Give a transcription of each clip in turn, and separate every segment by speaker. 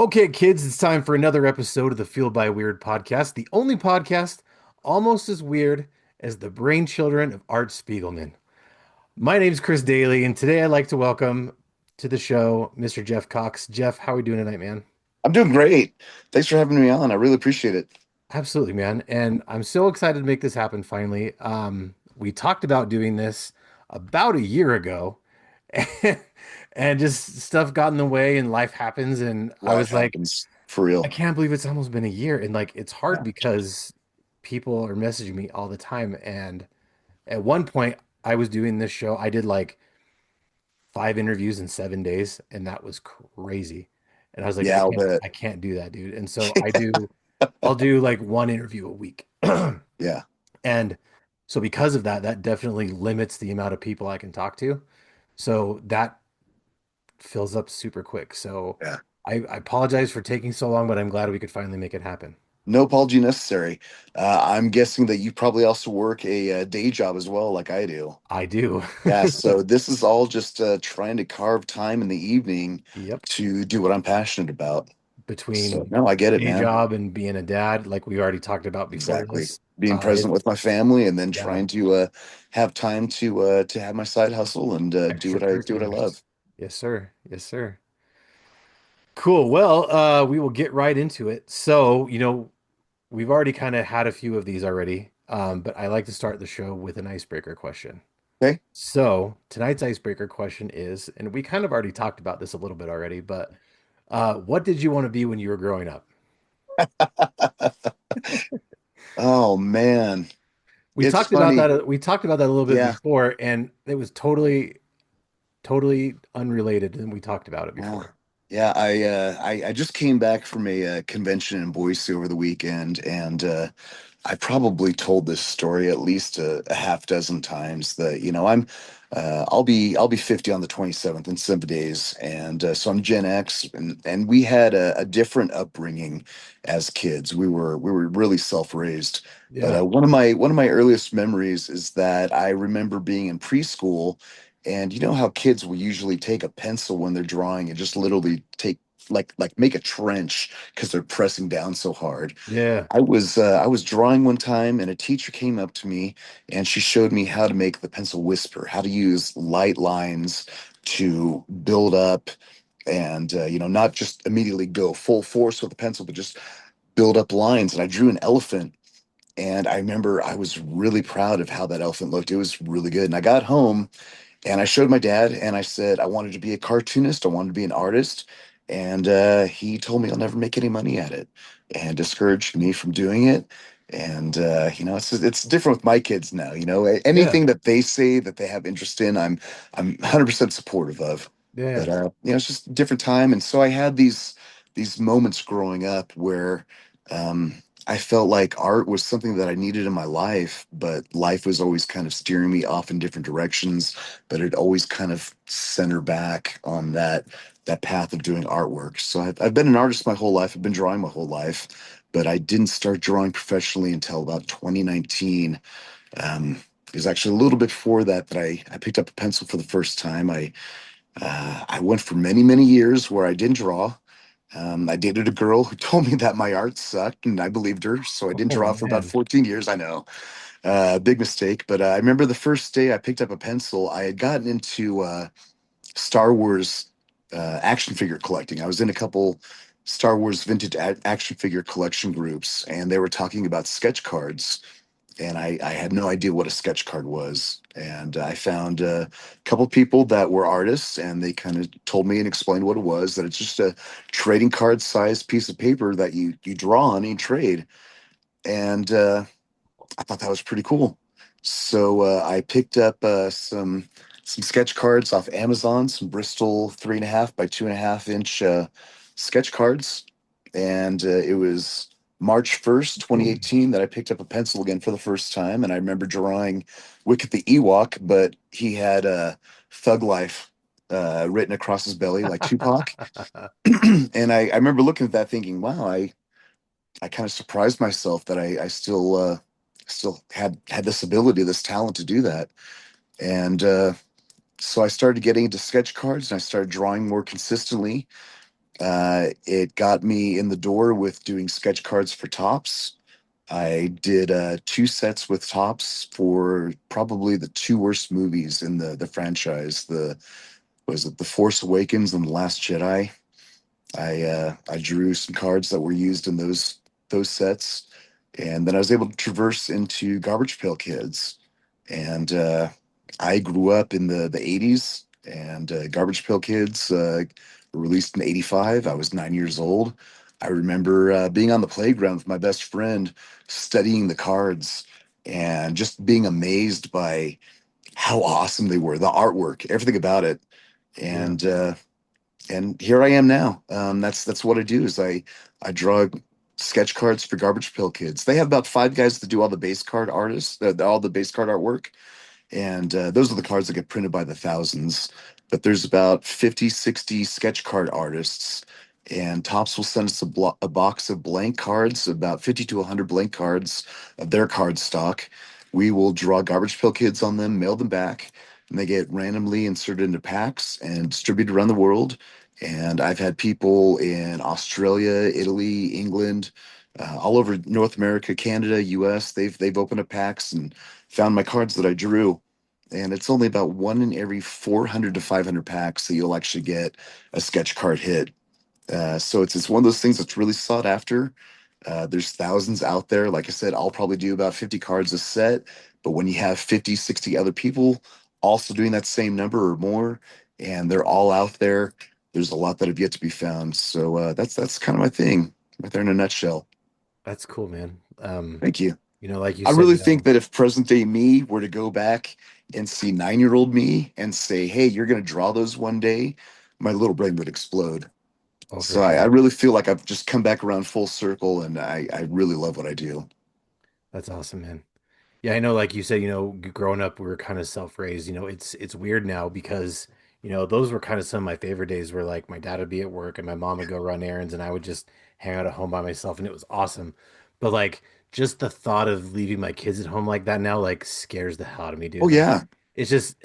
Speaker 1: Okay, kids, it's time for another episode of the Fueled by Weird podcast, the only podcast almost as weird as the brainchildren of Art Spiegelman. My name's Chris Daly, and today I'd like to welcome to the show Mr. Jeff Cox. Jeff, how are we doing tonight, man?
Speaker 2: I'm doing great. Thanks for having me on. I really appreciate it.
Speaker 1: Absolutely, man. And I'm so excited to make this happen finally. We talked about doing this about a year ago, and just stuff got in the way and life happens. And I
Speaker 2: Life
Speaker 1: was like,
Speaker 2: happens for
Speaker 1: I
Speaker 2: real.
Speaker 1: can't believe it's almost been a year. And like, it's hard
Speaker 2: Yeah.
Speaker 1: because people are messaging me all the time. And at one point, I was doing this show. I did like 5 interviews in 7 days, and that was crazy. And I was like,
Speaker 2: Yeah, I'll bet.
Speaker 1: I can't do that, dude. And so I'll do like one interview a week.
Speaker 2: Yeah.
Speaker 1: And so because of that, that definitely limits the amount of people I can talk to. So that fills up super quick. So
Speaker 2: Yeah.
Speaker 1: I apologize for taking so long, but I'm glad we could finally make it happen.
Speaker 2: No apology necessary. I'm guessing that you probably also work a day job as well, like I do.
Speaker 1: I do.
Speaker 2: Yeah. So this is all just trying to carve time in the evening
Speaker 1: Yep.
Speaker 2: to do what I'm passionate about. So
Speaker 1: Between
Speaker 2: no, I get it,
Speaker 1: day
Speaker 2: man.
Speaker 1: job and being a dad, like we already talked about before
Speaker 2: Exactly.
Speaker 1: this,
Speaker 2: Being present with my family and then
Speaker 1: yeah,
Speaker 2: trying to have time to have my side hustle and do what I
Speaker 1: extracurriculars.
Speaker 2: love.
Speaker 1: Yes, sir. Yes, sir. Cool. Well, we will get right into it. So, we've already kind of had a few of these already, but I like to start the show with an icebreaker question.
Speaker 2: Okay.
Speaker 1: So, tonight's icebreaker question is, and we kind of already talked about this a little bit already, but what did you want to be when you were growing up?
Speaker 2: Oh man. It's funny.
Speaker 1: We talked about that a little bit
Speaker 2: Yeah.
Speaker 1: before, and it was totally unrelated, and we talked about it
Speaker 2: Yeah.
Speaker 1: before.
Speaker 2: Yeah, I just came back from a convention in Boise over the weekend, and I probably told this story at least a half dozen times. That I'll be 50 on the 27th in 7 days, and so I'm Gen X, and we had a different upbringing as kids. We were really self-raised, but
Speaker 1: Yeah.
Speaker 2: one of my earliest memories is that I remember being in preschool. And you know how kids will usually take a pencil when they're drawing and just literally take like make a trench because they're pressing down so hard.
Speaker 1: Yeah.
Speaker 2: I was drawing one time and a teacher came up to me and she showed me how to make the pencil whisper, how to use light lines to build up and not just immediately go full force with the pencil, but just build up lines. And I drew an elephant and I remember I was really proud of how that elephant looked. It was really good. And I got home and I showed my dad and I said I wanted to be a cartoonist. I wanted to be an artist. And he told me I'll never make any money at it and discouraged me from doing it. And it's different with my kids now.
Speaker 1: Yeah.
Speaker 2: Anything that they say that they have interest in, I'm 100% supportive of. But
Speaker 1: Yeah.
Speaker 2: it's just a different time. And so I had these moments growing up where um, I felt like art was something that I needed in my life, but life was always kind of steering me off in different directions, but it always kind of center back on that path of doing artwork. So I've been an artist my whole life. I've been drawing my whole life, but I didn't start drawing professionally until about 2019. Um, it was actually a little bit before that I picked up a pencil for the first time. I went for many, many years where I didn't draw. I dated a girl who told me that my art sucked, and I believed her. So I didn't
Speaker 1: Oh
Speaker 2: draw for about
Speaker 1: man.
Speaker 2: 14 years. I know, big mistake. But I remember the first day I picked up a pencil, I had gotten into Star Wars action figure collecting. I was in a couple Star Wars vintage action figure collection groups, and they were talking about sketch cards. And I had no idea what a sketch card was. And I found a couple people that were artists, and they kind of told me and explained what it was. That it's just a trading card sized piece of paper that you draw on and trade. And I thought that was pretty cool. So I picked up some sketch cards off Amazon, some Bristol 3.5 by 2.5 inch sketch cards, and it was March 1st, 2018, that I picked up a pencil again for the first time, and I remember drawing Wicket the Ewok, but he had Thug Life written across his belly like Tupac, and I remember looking at that thinking, wow, I kind of surprised myself that I still had this ability, this talent to do that. And so I started getting into sketch cards and I started drawing more consistently. It got me in the door with doing sketch cards for Topps. I did two sets with Topps for probably the two worst movies in the franchise. The was it The Force Awakens and The Last Jedi. I drew some cards that were used in those sets, and then I was able to traverse into Garbage Pail Kids, and I grew up in the '80s, and Garbage Pail Kids were released in '85. I was 9 years old. I remember being on the playground with my best friend, studying the cards, and just being amazed by how awesome they were, the artwork, everything about it,
Speaker 1: Yeah.
Speaker 2: and here I am now. That's what I do is I draw sketch cards for Garbage Pail Kids. They have about five guys that do all the base card artists, all the base card artwork, and those are the cards that get printed by the thousands. But there's about 50, 60 sketch card artists, and Topps will send us a box of blank cards, about 50 to 100 blank cards of their card stock. We will draw Garbage Pail Kids on them, mail them back, and they get randomly inserted into packs and distributed around the world. And I've had people in Australia, Italy, England, all over North America, Canada, US. They've opened up packs and found my cards that I drew. And it's only about one in every 400 to 500 packs that you'll actually get a sketch card hit. So it's one of those things that's really sought after. There's thousands out there. Like I said, I'll probably do about 50 cards a set. But when you have 50, 60 other people also doing that same number or more, and they're all out there, there's a lot that have yet to be found. So that's kind of my thing right there in a nutshell.
Speaker 1: That's cool, man.
Speaker 2: Thank you.
Speaker 1: Like you
Speaker 2: I
Speaker 1: said,
Speaker 2: really think that if present day me were to go back and see 9 year old me and say, hey, you're going to draw those one day, my little brain would explode.
Speaker 1: oh, for
Speaker 2: So I
Speaker 1: sure.
Speaker 2: really feel like I've just come back around full circle and I really love what I do.
Speaker 1: That's awesome, man. Yeah, I know, like you said, growing up, we were kind of self-raised. It's weird now because, those were kind of some of my favorite days where like my dad would be at work and my mom would go run errands and I would just hang out at home by myself and it was awesome. But like just the thought of leaving my kids at home like that now like scares the hell out of me,
Speaker 2: Oh,
Speaker 1: dude. Like
Speaker 2: yeah.
Speaker 1: it's just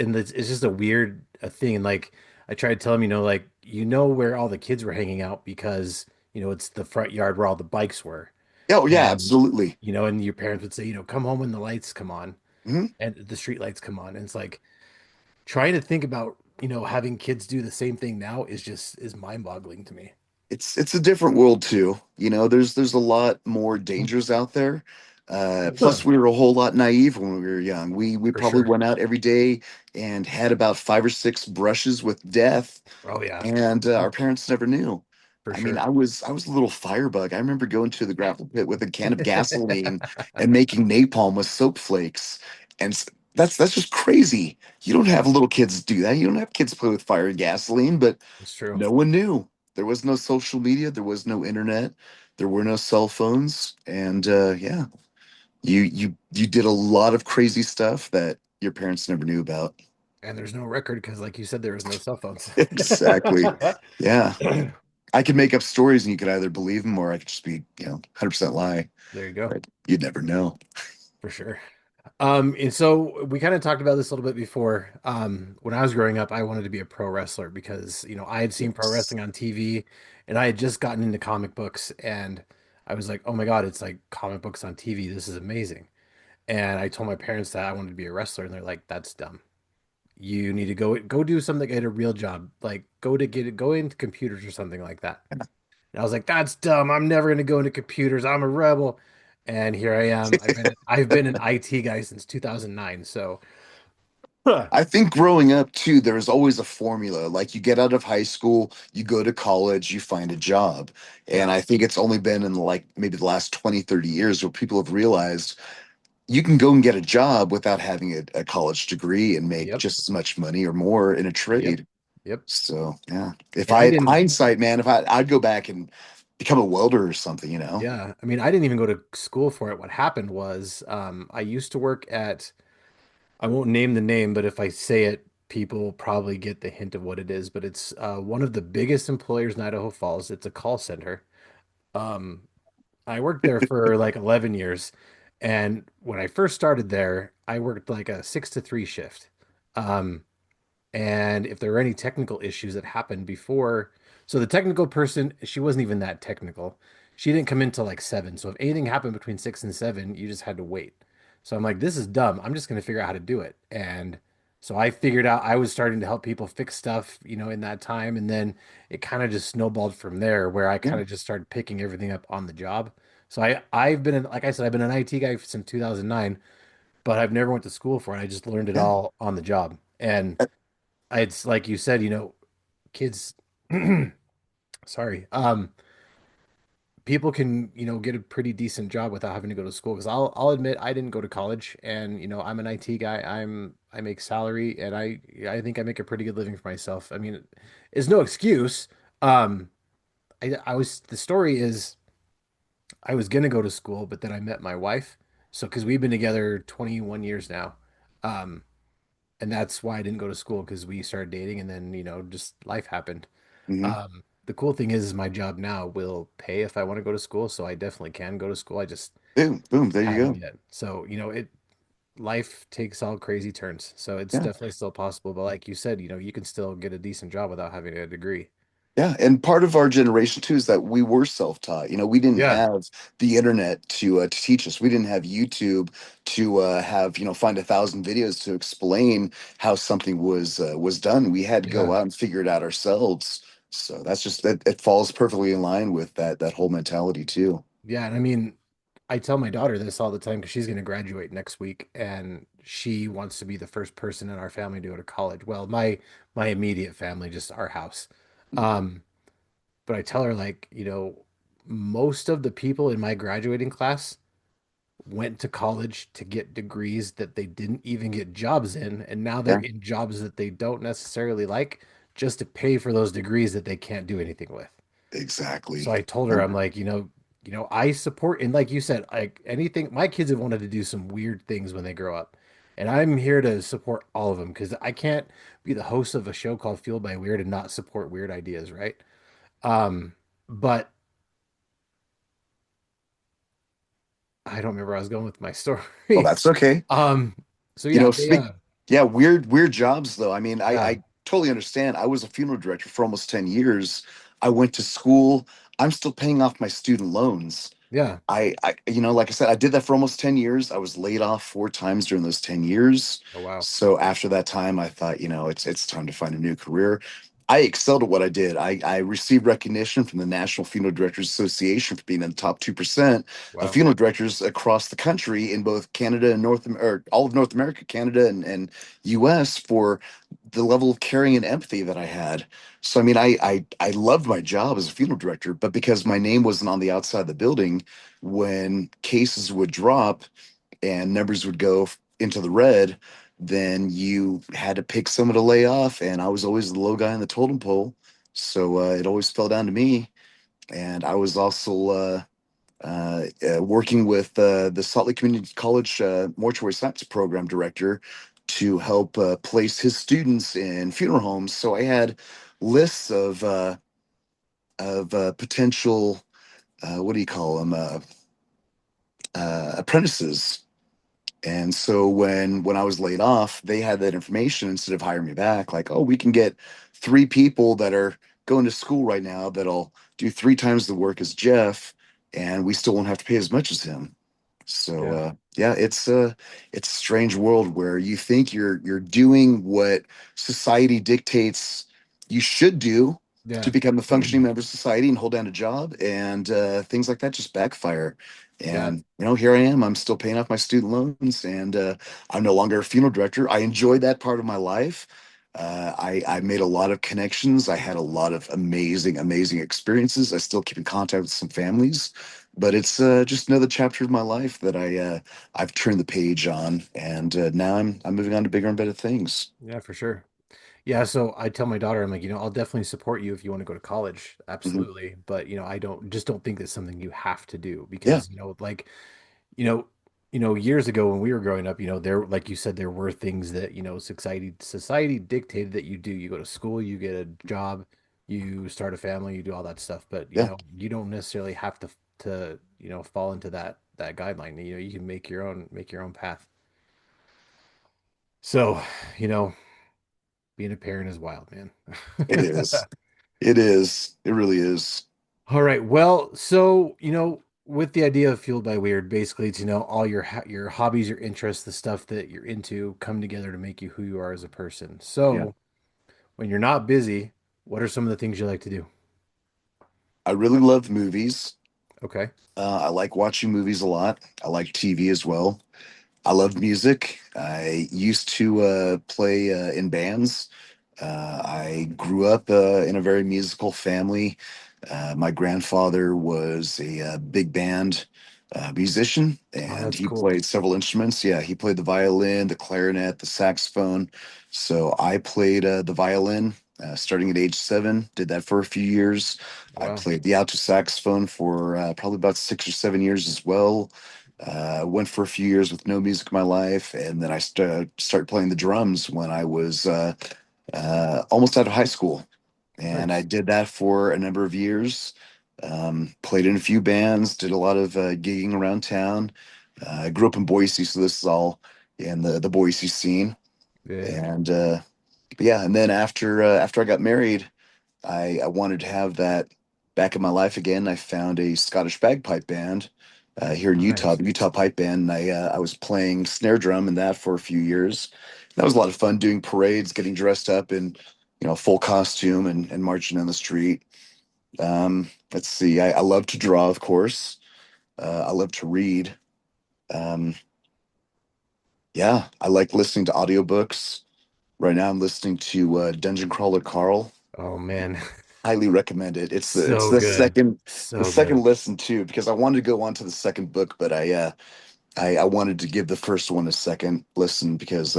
Speaker 1: a weird a thing. And like I tried to tell him, like where all the kids were hanging out because, it's the front yard where all the bikes were.
Speaker 2: Oh, yeah,
Speaker 1: And
Speaker 2: absolutely.
Speaker 1: and your parents would say, come home when the lights come on
Speaker 2: Mhm.
Speaker 1: and the street lights come on. And it's like trying to think about, having kids do the same thing now is mind-boggling to me.
Speaker 2: It's a different world too. There's a lot more dangers out there. Plus, we were a whole lot naive when we were young. We
Speaker 1: For
Speaker 2: probably
Speaker 1: sure.
Speaker 2: went out every day and had about five or six brushes with death,
Speaker 1: Oh yeah,
Speaker 2: and our parents never knew.
Speaker 1: for
Speaker 2: I mean,
Speaker 1: sure.
Speaker 2: I was a little firebug. I remember going to the gravel pit with a can of gasoline and making napalm with soap flakes, and that's just crazy. You don't have little kids do that. You don't have kids play with fire and gasoline, but
Speaker 1: It's true.
Speaker 2: no one knew. There was no social media. There was no internet. There were no cell phones, and yeah, you did a lot of crazy stuff that your parents never knew about.
Speaker 1: And there's no record because, like you said, there was no cell phones.
Speaker 2: Exactly. Yeah. I could make up stories and you could either believe them or I could just be, 100% lie,
Speaker 1: There you go,
Speaker 2: but you'd never know.
Speaker 1: for sure. And so we kind of talked about this a little bit before. When I was growing up, I wanted to be a pro wrestler because, I had seen pro
Speaker 2: Yes.
Speaker 1: wrestling on TV and I had just gotten into comic books and I was like, oh my God, it's like comic books on TV. This is amazing. And I told my parents that I wanted to be a wrestler and they're like, that's dumb. You need to go do something, get a real job, like go into computers or something like that. And I was like, that's dumb. I'm never gonna go into computers. I'm a rebel. And here I am. I've been an IT guy since 2009. So Huh.
Speaker 2: I think growing up too, there was always a formula. Like you get out of high school, you go to college, you find a job. And
Speaker 1: Yeah.
Speaker 2: I think it's only been in like maybe the last 20, 30 years where people have realized you can go and get a job without having a college degree and make
Speaker 1: Yep.
Speaker 2: just as much money or more in a
Speaker 1: Yep.
Speaker 2: trade.
Speaker 1: Yep.
Speaker 2: So yeah, if
Speaker 1: And I
Speaker 2: I
Speaker 1: didn't.
Speaker 2: hindsight, man, if I'd go back and become a welder or something.
Speaker 1: Yeah. I mean, I didn't even go to school for it. What happened was, I used to work at. I won't name the name, but if I say it, people probably get the hint of what it is. But it's one of the biggest employers in Idaho Falls. It's a call center. Um, I worked there for like 11 years. And when I first started there, I worked like a 6 to 3 shift. Um, and if there were any technical issues that happened before So the technical person, she wasn't even that technical. She didn't come in till like 7. So if anything happened between 6 and 7, you just had to wait. So I'm like, this is dumb. I'm just going to figure out how to do it. And so I figured out I was starting to help people fix stuff, in that time. And then it kind of just snowballed from there where I
Speaker 2: Yeah,
Speaker 1: kind of just started picking everything up on the job. So I've been, like I said, I've been an IT guy since 2009, but I've never went to school for it. I just learned it
Speaker 2: yeah.
Speaker 1: all on the job. And it's like you said, kids, sorry, people can, get a pretty decent job without having to go to school. Because I'll admit I didn't go to college, and I'm an IT guy. I make salary, and I think I make a pretty good living for myself. I mean, it's no excuse. Um, I was the story is I was gonna go to school, but then I met my wife. So because we've been together 21 years now. Um, and that's why I didn't go to school because we started dating, and then just life happened.
Speaker 2: Hmm.
Speaker 1: The cool thing is my job now will pay if I want to go to school, so I definitely can go to school. I just
Speaker 2: Boom, boom. There you
Speaker 1: haven't
Speaker 2: go.
Speaker 1: yet. So, it life takes all crazy turns. So it's
Speaker 2: Yeah.
Speaker 1: definitely still possible. But like you said, you can still get a decent job without having a degree.
Speaker 2: Yeah, and part of our generation too is that we were self-taught. We didn't
Speaker 1: Yeah.
Speaker 2: have the internet to teach us. We didn't have YouTube to have find 1,000 videos to explain how something was done. We had to go
Speaker 1: Yeah.
Speaker 2: out and figure it out ourselves. So that's just that it falls perfectly in line with that whole mentality too.
Speaker 1: Yeah. And I mean, I tell my daughter this all the time because she's going to graduate next week and she wants to be the first person in our family to go to college. Well, my immediate family, just our house. Um, but I tell her like, most of the people in my graduating class went to college to get degrees that they didn't even get jobs in, and now they're
Speaker 2: Yeah,
Speaker 1: in jobs that they don't necessarily like just to pay for those degrees that they can't do anything with. So
Speaker 2: exactly.
Speaker 1: I told her,
Speaker 2: Yeah.
Speaker 1: I'm like, I support, and like you said, like anything, my kids have wanted to do some weird things when they grow up. And I'm here to support all of them because I can't be the host of a show called Fueled by Weird and not support weird ideas, right? Um, but I don't remember where I was going with my
Speaker 2: Well,
Speaker 1: story.
Speaker 2: that's okay.
Speaker 1: Um, so
Speaker 2: You
Speaker 1: yeah,
Speaker 2: know,
Speaker 1: they
Speaker 2: speak, yeah, weird jobs though. I mean,
Speaker 1: yeah,
Speaker 2: I totally understand. I was a funeral director for almost 10 years. I went to school. I'm still paying off my student loans.
Speaker 1: yeah,
Speaker 2: Like I said, I did that for almost 10 years. I was laid off 4 times during those 10 years.
Speaker 1: oh wow,
Speaker 2: So after that time, I thought, it's time to find a new career. I excelled at what I did. I received recognition from the National Funeral Directors Association for being in the top 2% of
Speaker 1: wow,
Speaker 2: funeral directors across the country in both Canada and or all of North America, Canada and US for the level of caring and empathy that I had. So I mean, I loved my job as a funeral director, but because my name wasn't on the outside of the building, when cases would drop and numbers would go into the red, then you had to pick someone to lay off, and I was always the low guy in the totem pole, so it always fell down to me. And I was also working with the Salt Lake Community College mortuary science program director to help place his students in funeral homes. So I had lists of potential what do you call them apprentices. And so when I was laid off, they had that information instead of hiring me back, like, oh, we can get 3 people that are going to school right now that'll do 3 times the work as Jeff, and we still won't have to pay as much as him. So
Speaker 1: yeah,
Speaker 2: yeah, it's a strange world where you think you're doing what society dictates you should do to
Speaker 1: yeah,
Speaker 2: become a functioning member of society and hold down a job, and things like that just backfire.
Speaker 1: yeah,
Speaker 2: And here I am. I'm still paying off my student loans, and I'm no longer a funeral director. I enjoyed that part of my life. I made a lot of connections. I had a lot of amazing experiences. I still keep in contact with some families, but it's just another chapter of my life that I've turned the page on, and now I'm moving on to bigger and better things.
Speaker 1: yeah, for sure. Yeah, so I tell my daughter, I'm like, I'll definitely support you if you want to go to college,
Speaker 2: Mhm.
Speaker 1: absolutely. But I don't think that's something you have to do
Speaker 2: Yeah,
Speaker 1: because like you know, years ago when we were growing up, there, like you said, there were things that, society dictated that you do. You go to school, you get a job, you start a family, you do all that stuff. But,
Speaker 2: yeah,
Speaker 1: you don't necessarily have to, fall into that guideline. You can make your own path. So, you know, being a parent is wild, man.
Speaker 2: it is. It is. It really is.
Speaker 1: All right. Well, so, with the idea of Fueled by Weird, basically it's, all your hobbies, your interests, the stuff that you're into come together to make you who you are as a person.
Speaker 2: Yeah.
Speaker 1: So, when you're not busy, what are some of the things you like to do?
Speaker 2: I really love movies.
Speaker 1: Okay.
Speaker 2: I like watching movies a lot. I like TV as well. I love music. I used to play in bands. I grew up in a very musical family. My grandfather was a big band musician,
Speaker 1: Oh,
Speaker 2: and
Speaker 1: that's
Speaker 2: he
Speaker 1: cool.
Speaker 2: played several instruments. Yeah, he played the violin, the clarinet, the saxophone. So I played the violin starting at age 7. Did that for a few years. I
Speaker 1: Wow.
Speaker 2: played the alto saxophone for probably about 6 or 7 years as well. Went for a few years with no music in my life, and then I started playing the drums when I was almost out of high school, and I
Speaker 1: Nice.
Speaker 2: did that for a number of years. Played in a few bands, did a lot of gigging around town. I grew up in Boise, so this is all in the Boise scene.
Speaker 1: Yeah.
Speaker 2: And but yeah, and then after I got married, I wanted to have that back in my life again. I found a Scottish bagpipe band here in
Speaker 1: Oh,
Speaker 2: Utah,
Speaker 1: nice.
Speaker 2: the Utah Pipe Band. And I was playing snare drum in that for a few years. That was a lot of fun doing parades, getting dressed up in full costume and marching down the street. Let's see, I love to draw, of course. I love to read. Um, yeah, I like listening to audiobooks. Right now, I'm listening to Dungeon Crawler Carl.
Speaker 1: Oh man.
Speaker 2: Highly recommend it. It's
Speaker 1: So
Speaker 2: the
Speaker 1: good.
Speaker 2: the
Speaker 1: So good.
Speaker 2: second listen too, because I wanted to go on to the second book, but I wanted to give the first one a second listen because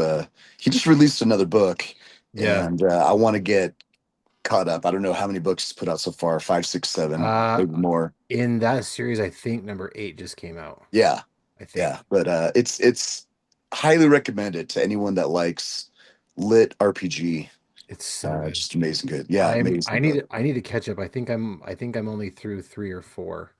Speaker 2: he just released another book,
Speaker 1: Yeah.
Speaker 2: and I want to get caught up. I don't know how many books he's put out so far, five, six, seven,
Speaker 1: Uh
Speaker 2: maybe more.
Speaker 1: in that series, I think number 8 just came out.
Speaker 2: Yeah,
Speaker 1: I think.
Speaker 2: yeah. But it's highly recommended to anyone that likes lit RPG.
Speaker 1: It's so good.
Speaker 2: Just amazing good. Yeah, amazing book.
Speaker 1: I need to catch up. I think I'm only through 3 or 4.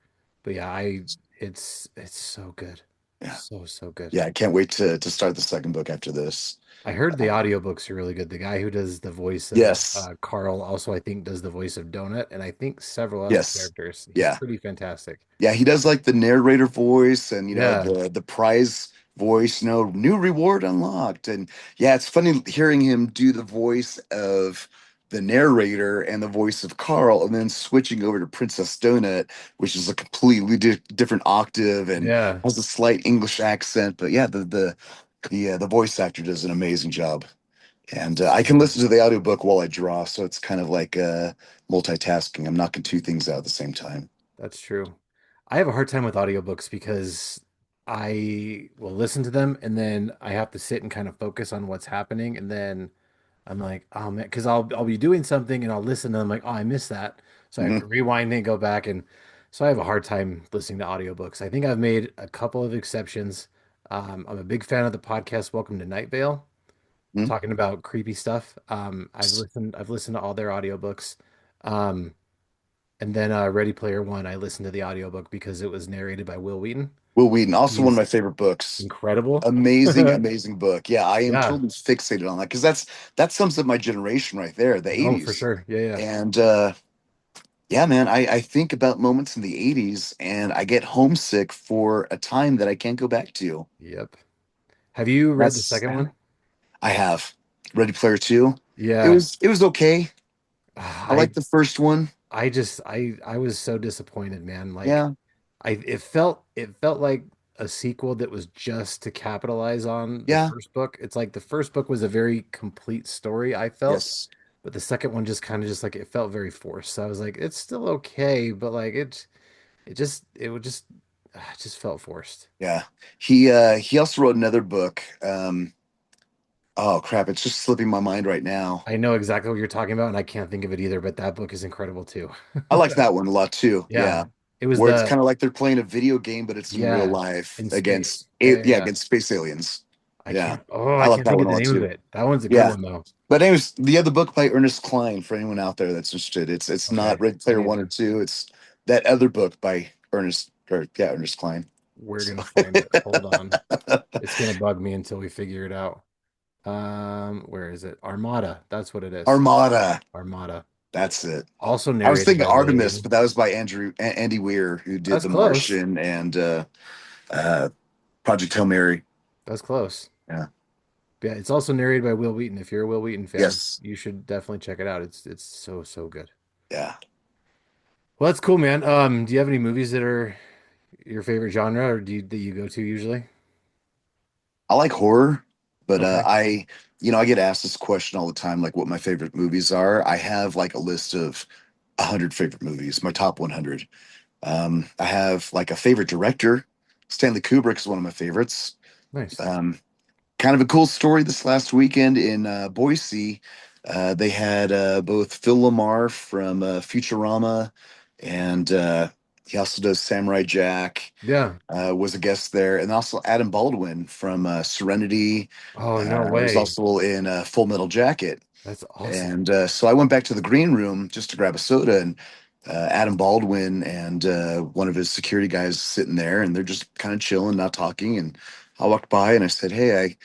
Speaker 1: But yeah, I it's so good.
Speaker 2: Yeah,
Speaker 1: So good.
Speaker 2: yeah. I can't wait to start the second book after this.
Speaker 1: I heard the
Speaker 2: Um,
Speaker 1: audiobooks are really good. The guy who does the voice of
Speaker 2: yes,
Speaker 1: Carl also I think does the voice of Donut and I think several other
Speaker 2: yes,
Speaker 1: characters. He's
Speaker 2: yeah.
Speaker 1: pretty fantastic.
Speaker 2: Yeah, he does like the narrator voice and
Speaker 1: Yeah.
Speaker 2: the prize voice, new reward unlocked. And yeah, it's funny hearing him do the voice of the narrator and the voice of Carl and then switching over to Princess Donut, which is a completely different octave and
Speaker 1: Yeah.
Speaker 2: has a slight English accent. But yeah, the voice actor does an amazing job. And I
Speaker 1: So
Speaker 2: can
Speaker 1: good.
Speaker 2: listen to the audiobook while I draw, so it's kind of like multitasking. I'm knocking two things out at the same time.
Speaker 1: That's true. I have a hard time with audiobooks because I will listen to them and then I have to sit and kind of focus on what's happening and then I'm like, oh man, because I'll be doing something and I'll listen and I'm like, oh, I missed that. So I have to
Speaker 2: Mhm.
Speaker 1: rewind and go back and so I have a hard time listening to audiobooks. I think I've made a couple of exceptions. I'm a big fan of the podcast Welcome to Night Vale,
Speaker 2: Mhm.
Speaker 1: talking about creepy stuff. I've listened to all their audiobooks. Um, and then Ready Player One, I listened to the audiobook because it was narrated by Will Wheaton.
Speaker 2: Will Wheaton, also one of
Speaker 1: He's
Speaker 2: my favorite books.
Speaker 1: incredible.
Speaker 2: Amazing, amazing book. Yeah, I am
Speaker 1: Yeah.
Speaker 2: totally fixated on that because that sums up my generation right there, the
Speaker 1: No, for
Speaker 2: 80s.
Speaker 1: sure. Yeah, yeah.
Speaker 2: And yeah, man, I think about moments in the 80s and I get homesick for a time that I can't go back to.
Speaker 1: Yep. Have you read the
Speaker 2: That's
Speaker 1: second one?
Speaker 2: I have Ready Player 2.
Speaker 1: Yeah.
Speaker 2: It was okay. I
Speaker 1: I
Speaker 2: like the first one.
Speaker 1: I was so disappointed, man. Like
Speaker 2: Yeah,
Speaker 1: it felt like a sequel that was just to capitalize on the
Speaker 2: yeah,
Speaker 1: first book. It's like the first book was a very complete story, I felt,
Speaker 2: yes,
Speaker 1: but the second one just kind of just like it felt very forced. So I was like, it's still okay, but like it would just it just felt forced.
Speaker 2: yeah. He also wrote another book. Oh crap, it's just slipping my mind right now.
Speaker 1: I know exactly what you're talking about, and I can't think of it either, but that book is incredible too.
Speaker 2: I like that one a lot too.
Speaker 1: Yeah.
Speaker 2: Yeah.
Speaker 1: It was
Speaker 2: Where it's
Speaker 1: the
Speaker 2: kind of like they're playing a video game, but it's in real
Speaker 1: yeah,
Speaker 2: life
Speaker 1: in space. Yeah, yeah,
Speaker 2: yeah,
Speaker 1: yeah.
Speaker 2: against space aliens. Yeah.
Speaker 1: I
Speaker 2: I like
Speaker 1: can't
Speaker 2: that
Speaker 1: think
Speaker 2: one
Speaker 1: of
Speaker 2: a
Speaker 1: the
Speaker 2: lot
Speaker 1: name of
Speaker 2: too.
Speaker 1: it. That one's a good
Speaker 2: Yeah.
Speaker 1: one though.
Speaker 2: But anyways, the other book by Ernest Cline for anyone out there that's interested. It's not
Speaker 1: Okay.
Speaker 2: Red
Speaker 1: I
Speaker 2: Player
Speaker 1: need
Speaker 2: One or
Speaker 1: to
Speaker 2: Two. It's that other book by Ernest Cline.
Speaker 1: we're
Speaker 2: So
Speaker 1: gonna find it. Hold on. It's gonna bug me until we figure it out. Where is it? Armada. That's what it is.
Speaker 2: Armada.
Speaker 1: Armada.
Speaker 2: That's it.
Speaker 1: Also
Speaker 2: I was
Speaker 1: narrated
Speaker 2: thinking
Speaker 1: by Will
Speaker 2: Artemis,
Speaker 1: Wheaton.
Speaker 2: but that was by Andy Weir, who did
Speaker 1: That's
Speaker 2: The
Speaker 1: close.
Speaker 2: Martian and uh, Project Hail Mary.
Speaker 1: That's close.
Speaker 2: Yeah.
Speaker 1: Yeah, it's also narrated by Will Wheaton. If you're a Will Wheaton fan,
Speaker 2: Yes.
Speaker 1: you should definitely check it out. It's so so good.
Speaker 2: Yeah.
Speaker 1: Well, that's cool, man. Do you have any movies that are your favorite genre, or that you go to usually?
Speaker 2: I like horror, but
Speaker 1: Okay,
Speaker 2: I get asked this question all the time, like what my favorite movies are. I have like a list of 100 favorite movies, my top 100. I have like a favorite director. Stanley Kubrick is one of my favorites.
Speaker 1: nice.
Speaker 2: Um, Kind of a cool story this last weekend in Boise. They had both Phil Lamar from Futurama and he also does Samurai Jack,
Speaker 1: Yeah.
Speaker 2: was a guest there, and also Adam Baldwin from Serenity.
Speaker 1: Oh, no
Speaker 2: Was
Speaker 1: way.
Speaker 2: also in Full Metal Jacket.
Speaker 1: That's awesome.
Speaker 2: And so I went back to the green room just to grab a soda, and Adam Baldwin and one of his security guys sitting there, and they're just kind of chilling, not talking. And I walked by and I said, "Hey, I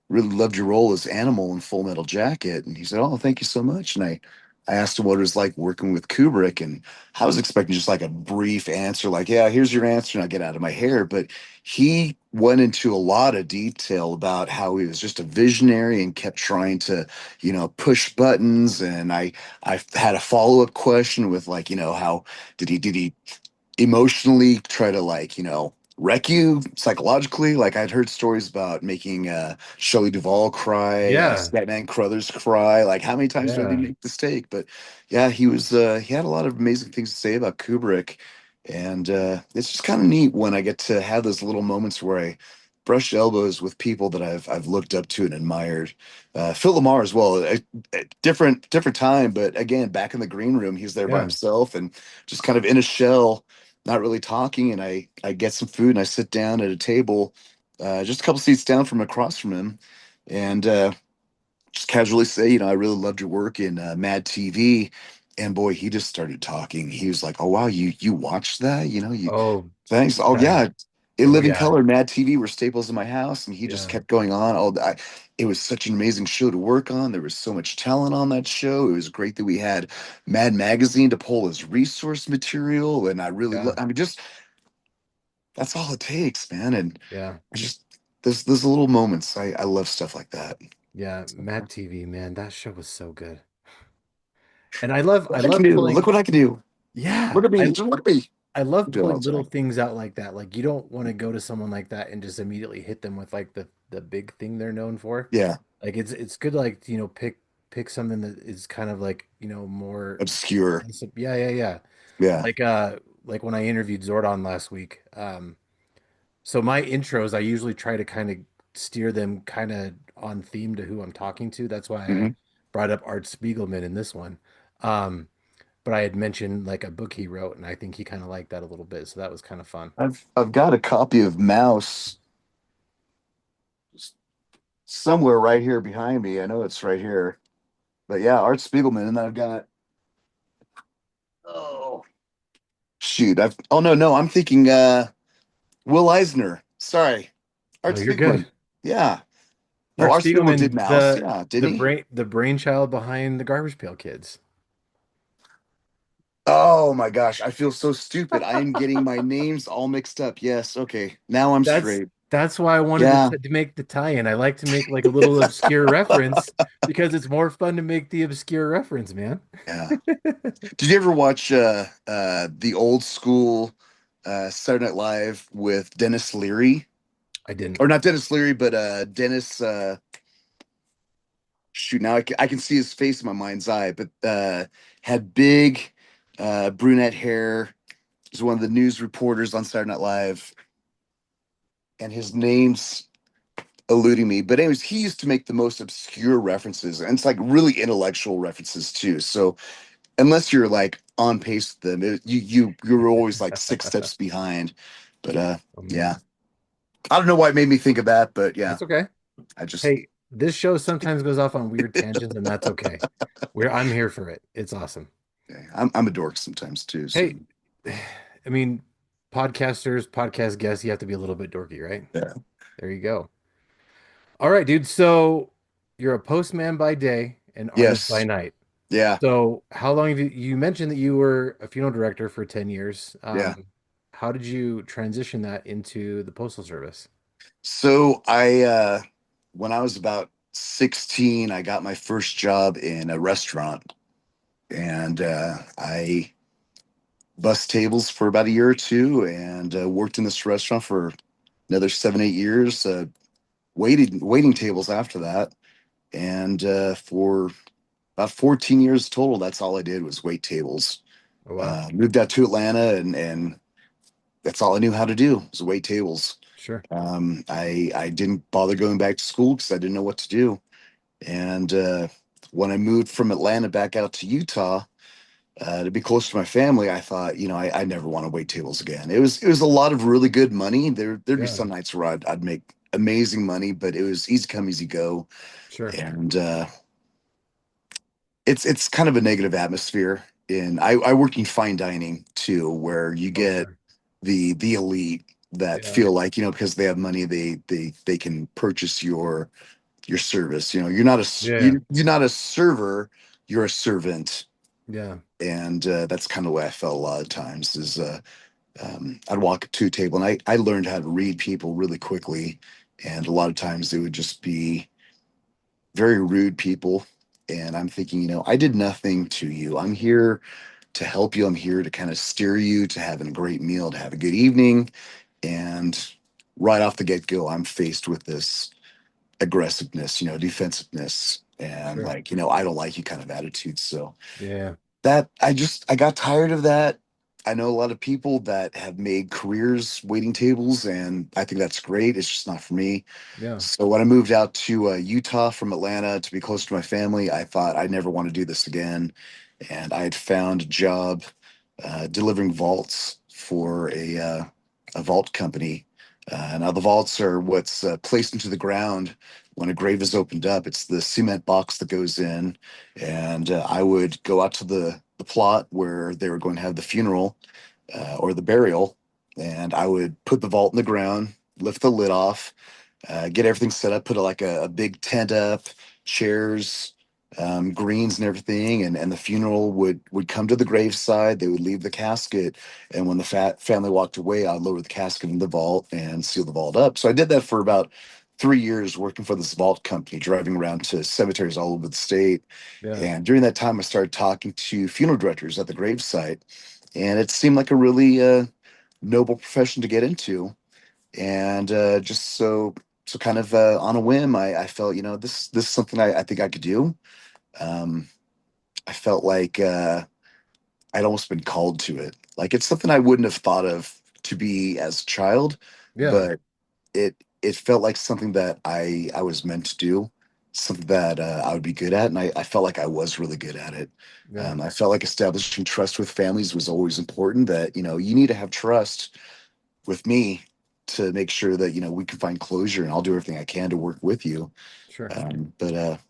Speaker 2: really loved your role as Animal in Full Metal Jacket." And he said, "Oh, thank you so much." And I asked him what it was like working with Kubrick, and I was expecting just like a brief answer, like, "Yeah, here's your answer," and I get out of my hair. But he went into a lot of detail about how he was just a visionary and kept trying to, push buttons. And I had a follow-up question with like, how did he emotionally try to like wreck you psychologically. Like I'd heard stories about making Shelley Duvall cry,
Speaker 1: Yeah.
Speaker 2: Statman Crothers cry. Like how many times did he
Speaker 1: Yeah.
Speaker 2: make the mistake? But yeah, he had a lot of amazing things to say about Kubrick. And it's just kind of neat when I get to have those little moments where I brush elbows with people that I've looked up to and admired. Phil Lamar as well, a different time, but again, back in the green room, he's there by
Speaker 1: Yeah.
Speaker 2: himself and just kind of in a shell, not really talking. And I get some food and I sit down at a table, just a couple seats down from across from him, and just casually say, I really loved your work in Mad TV. And boy, he just started talking. He was like, "Oh wow, you watched that? You
Speaker 1: Oh,
Speaker 2: thanks. Oh
Speaker 1: yeah.
Speaker 2: yeah, in
Speaker 1: Oh,
Speaker 2: living
Speaker 1: yeah.
Speaker 2: color, Mad TV were staples in my house." And he just
Speaker 1: Yeah.
Speaker 2: kept going on. It was such an amazing show to work on. There was so much talent on that show. It was great that we had Mad Magazine to pull as resource material. And
Speaker 1: Yeah.
Speaker 2: I mean, just that's all it takes, man. And
Speaker 1: Yeah.
Speaker 2: I just there's little moments. I love stuff like that.
Speaker 1: Yeah.
Speaker 2: So,
Speaker 1: Mad TV, man, that show was so good. And I
Speaker 2: what I can
Speaker 1: love
Speaker 2: do. Look
Speaker 1: pulling,
Speaker 2: what I can do.
Speaker 1: yeah,
Speaker 2: Look at me. Just look at me.
Speaker 1: I
Speaker 2: I
Speaker 1: love
Speaker 2: do it all
Speaker 1: pulling
Speaker 2: the
Speaker 1: little
Speaker 2: time.
Speaker 1: things out like that. Like you don't want to go to someone like that and just immediately hit them with like the big thing they're known for.
Speaker 2: Yeah.
Speaker 1: Like it's good to like, pick something that is kind of like, more
Speaker 2: Obscure.
Speaker 1: yeah, yeah, yeah.
Speaker 2: Yeah.
Speaker 1: Like when I interviewed Zordon last week. So my intros, I usually try to kind of steer them kind of on theme to who I'm talking to. That's why I
Speaker 2: hmm
Speaker 1: brought up Art Spiegelman in this one. Um, but I had mentioned like a book he wrote, and I think he kind of liked that a little bit. So that was kind of fun.
Speaker 2: I've got a copy of Mouse somewhere right here behind me. I know it's right here. But yeah, Art Spiegelman, and then I've got oh shoot. I've oh no, I'm thinking Will Eisner. Sorry. Art
Speaker 1: No, you're good.
Speaker 2: Spiegelman. Yeah. No,
Speaker 1: Art
Speaker 2: Art Spiegelman did
Speaker 1: Spiegelman,
Speaker 2: Mouse. Yeah, didn't he?
Speaker 1: the brainchild behind the Garbage Pail Kids.
Speaker 2: Oh my gosh, I feel so stupid. I am getting my names all mixed up. Yes, okay. Now I'm
Speaker 1: That's
Speaker 2: straight.
Speaker 1: that's why I wanted
Speaker 2: Yeah.
Speaker 1: to make the tie-in. I like to make like a little obscure reference because it's more fun to make the obscure reference, man.
Speaker 2: Yeah. Did you ever watch the old school Saturday Night Live with Dennis Leary?
Speaker 1: I didn't.
Speaker 2: Or not Dennis Leary, but Dennis shoot, now I can see his face in my mind's eye, but had big brunette hair. He was one of the news reporters on Saturday Night Live, and his name's eluding me. But anyways, he used to make the most obscure references, and it's like really intellectual references too. So unless you're like on pace with them, you're always like 6 steps behind. But
Speaker 1: Oh
Speaker 2: yeah,
Speaker 1: man,
Speaker 2: I don't know why it made me think of that, but yeah,
Speaker 1: that's okay.
Speaker 2: I just
Speaker 1: Hey, this show sometimes goes off on weird tangents, and that's okay. I'm here for it. It's awesome.
Speaker 2: I'm a dork sometimes too. So
Speaker 1: Hey, I mean, podcast guests, you have to be a little bit dorky, right?
Speaker 2: yeah,
Speaker 1: There you go. All right, dude. So you're a postman by day and artist by
Speaker 2: yes,
Speaker 1: night.
Speaker 2: Yeah,
Speaker 1: So how long have you mentioned that you were a funeral director for 10 years.
Speaker 2: yeah.
Speaker 1: How did you transition that into the Postal Service?
Speaker 2: So when I was about 16, I got my first job in a restaurant, and I bussed tables for about a year or two, and worked in this restaurant for another 7, 8 years. Waiting tables after that, and for about 14 years total, that's all I did was wait tables.
Speaker 1: Oh, wow.
Speaker 2: Moved out to Atlanta, and that's all I knew how to do was wait tables.
Speaker 1: Sure.
Speaker 2: I didn't bother going back to school because I didn't know what to do. And when I moved from Atlanta back out to Utah to be close to my family, I thought, I never want to wait tables again. It was a lot of really good money. There'd be
Speaker 1: Yeah,
Speaker 2: some nights where I'd make amazing money, but it was easy come, easy go.
Speaker 1: sure.
Speaker 2: And it's kind of a negative atmosphere. I work in fine dining too, where you
Speaker 1: Oh,
Speaker 2: get
Speaker 1: sure.
Speaker 2: the elite that
Speaker 1: Yeah.
Speaker 2: feel like, because they have money, they can purchase your service.
Speaker 1: Yeah.
Speaker 2: You're not a server, you're a servant.
Speaker 1: Yeah.
Speaker 2: And that's kind of the way I felt a lot of times is I'd walk to a table, and I learned how to read people really quickly. And a lot of times they would just be very rude people. And I'm thinking, I did nothing to you. I'm here to help you. I'm here to kind of steer you to having a great meal, to have a good evening. And right off the get go, I'm faced with this aggressiveness, defensiveness, and
Speaker 1: Sure.
Speaker 2: like, I don't like you kind of attitude. So
Speaker 1: Yeah.
Speaker 2: that I got tired of that. I know a lot of people that have made careers waiting tables, and I think that's great. It's just not for me.
Speaker 1: Yeah.
Speaker 2: So when I moved out to Utah from Atlanta to be close to my family, I thought I'd never want to do this again. And I had found a job delivering vaults for a vault company. Now the vaults are what's placed into the ground when a grave is opened up. It's the cement box that goes in, and I would go out to the plot where they were going to have the funeral or the burial, and I would put the vault in the ground, lift the lid off, get everything set up, put a big tent up, chairs, greens and everything, and the funeral would come to the graveside. They would leave the casket, and when the family walked away, I'd lower the casket in the vault and seal the vault up. So I did that for about 3 years, working for this vault company, driving around to cemeteries all over the state.
Speaker 1: Yeah.
Speaker 2: And during that time, I started talking to funeral directors at the gravesite, and it seemed like a really noble profession to get into. And just so kind of on a whim, I felt, this is something I think I could do. Um, I felt like I'd almost been called to it. Like it's something I wouldn't have thought of to be as a child,
Speaker 1: Yeah.
Speaker 2: but it felt like something that I was meant to do, something that I would be good at, and I felt like I was really good at it.
Speaker 1: Yeah.
Speaker 2: I felt like establishing trust with families was always important. That you need to have trust with me to make sure that we can find closure, and I'll do everything I can to work with you.
Speaker 1: Sure.
Speaker 2: But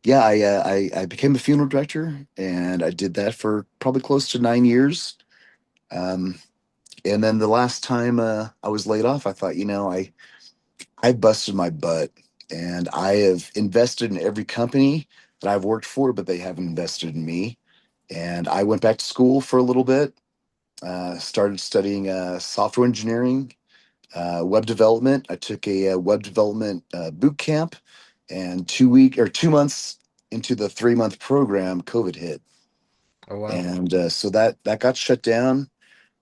Speaker 2: yeah, I became a funeral director, and I did that for probably close to 9 years. Um, and then the last time I was laid off, I thought, I busted my butt, and I have invested in every company that I've worked for, but they haven't invested in me. And I went back to school for a little bit, started studying software engineering, web development. I took a, web development boot camp, and 2 months into the 3 month program, COVID hit,
Speaker 1: Oh, wow.
Speaker 2: and so that got shut down.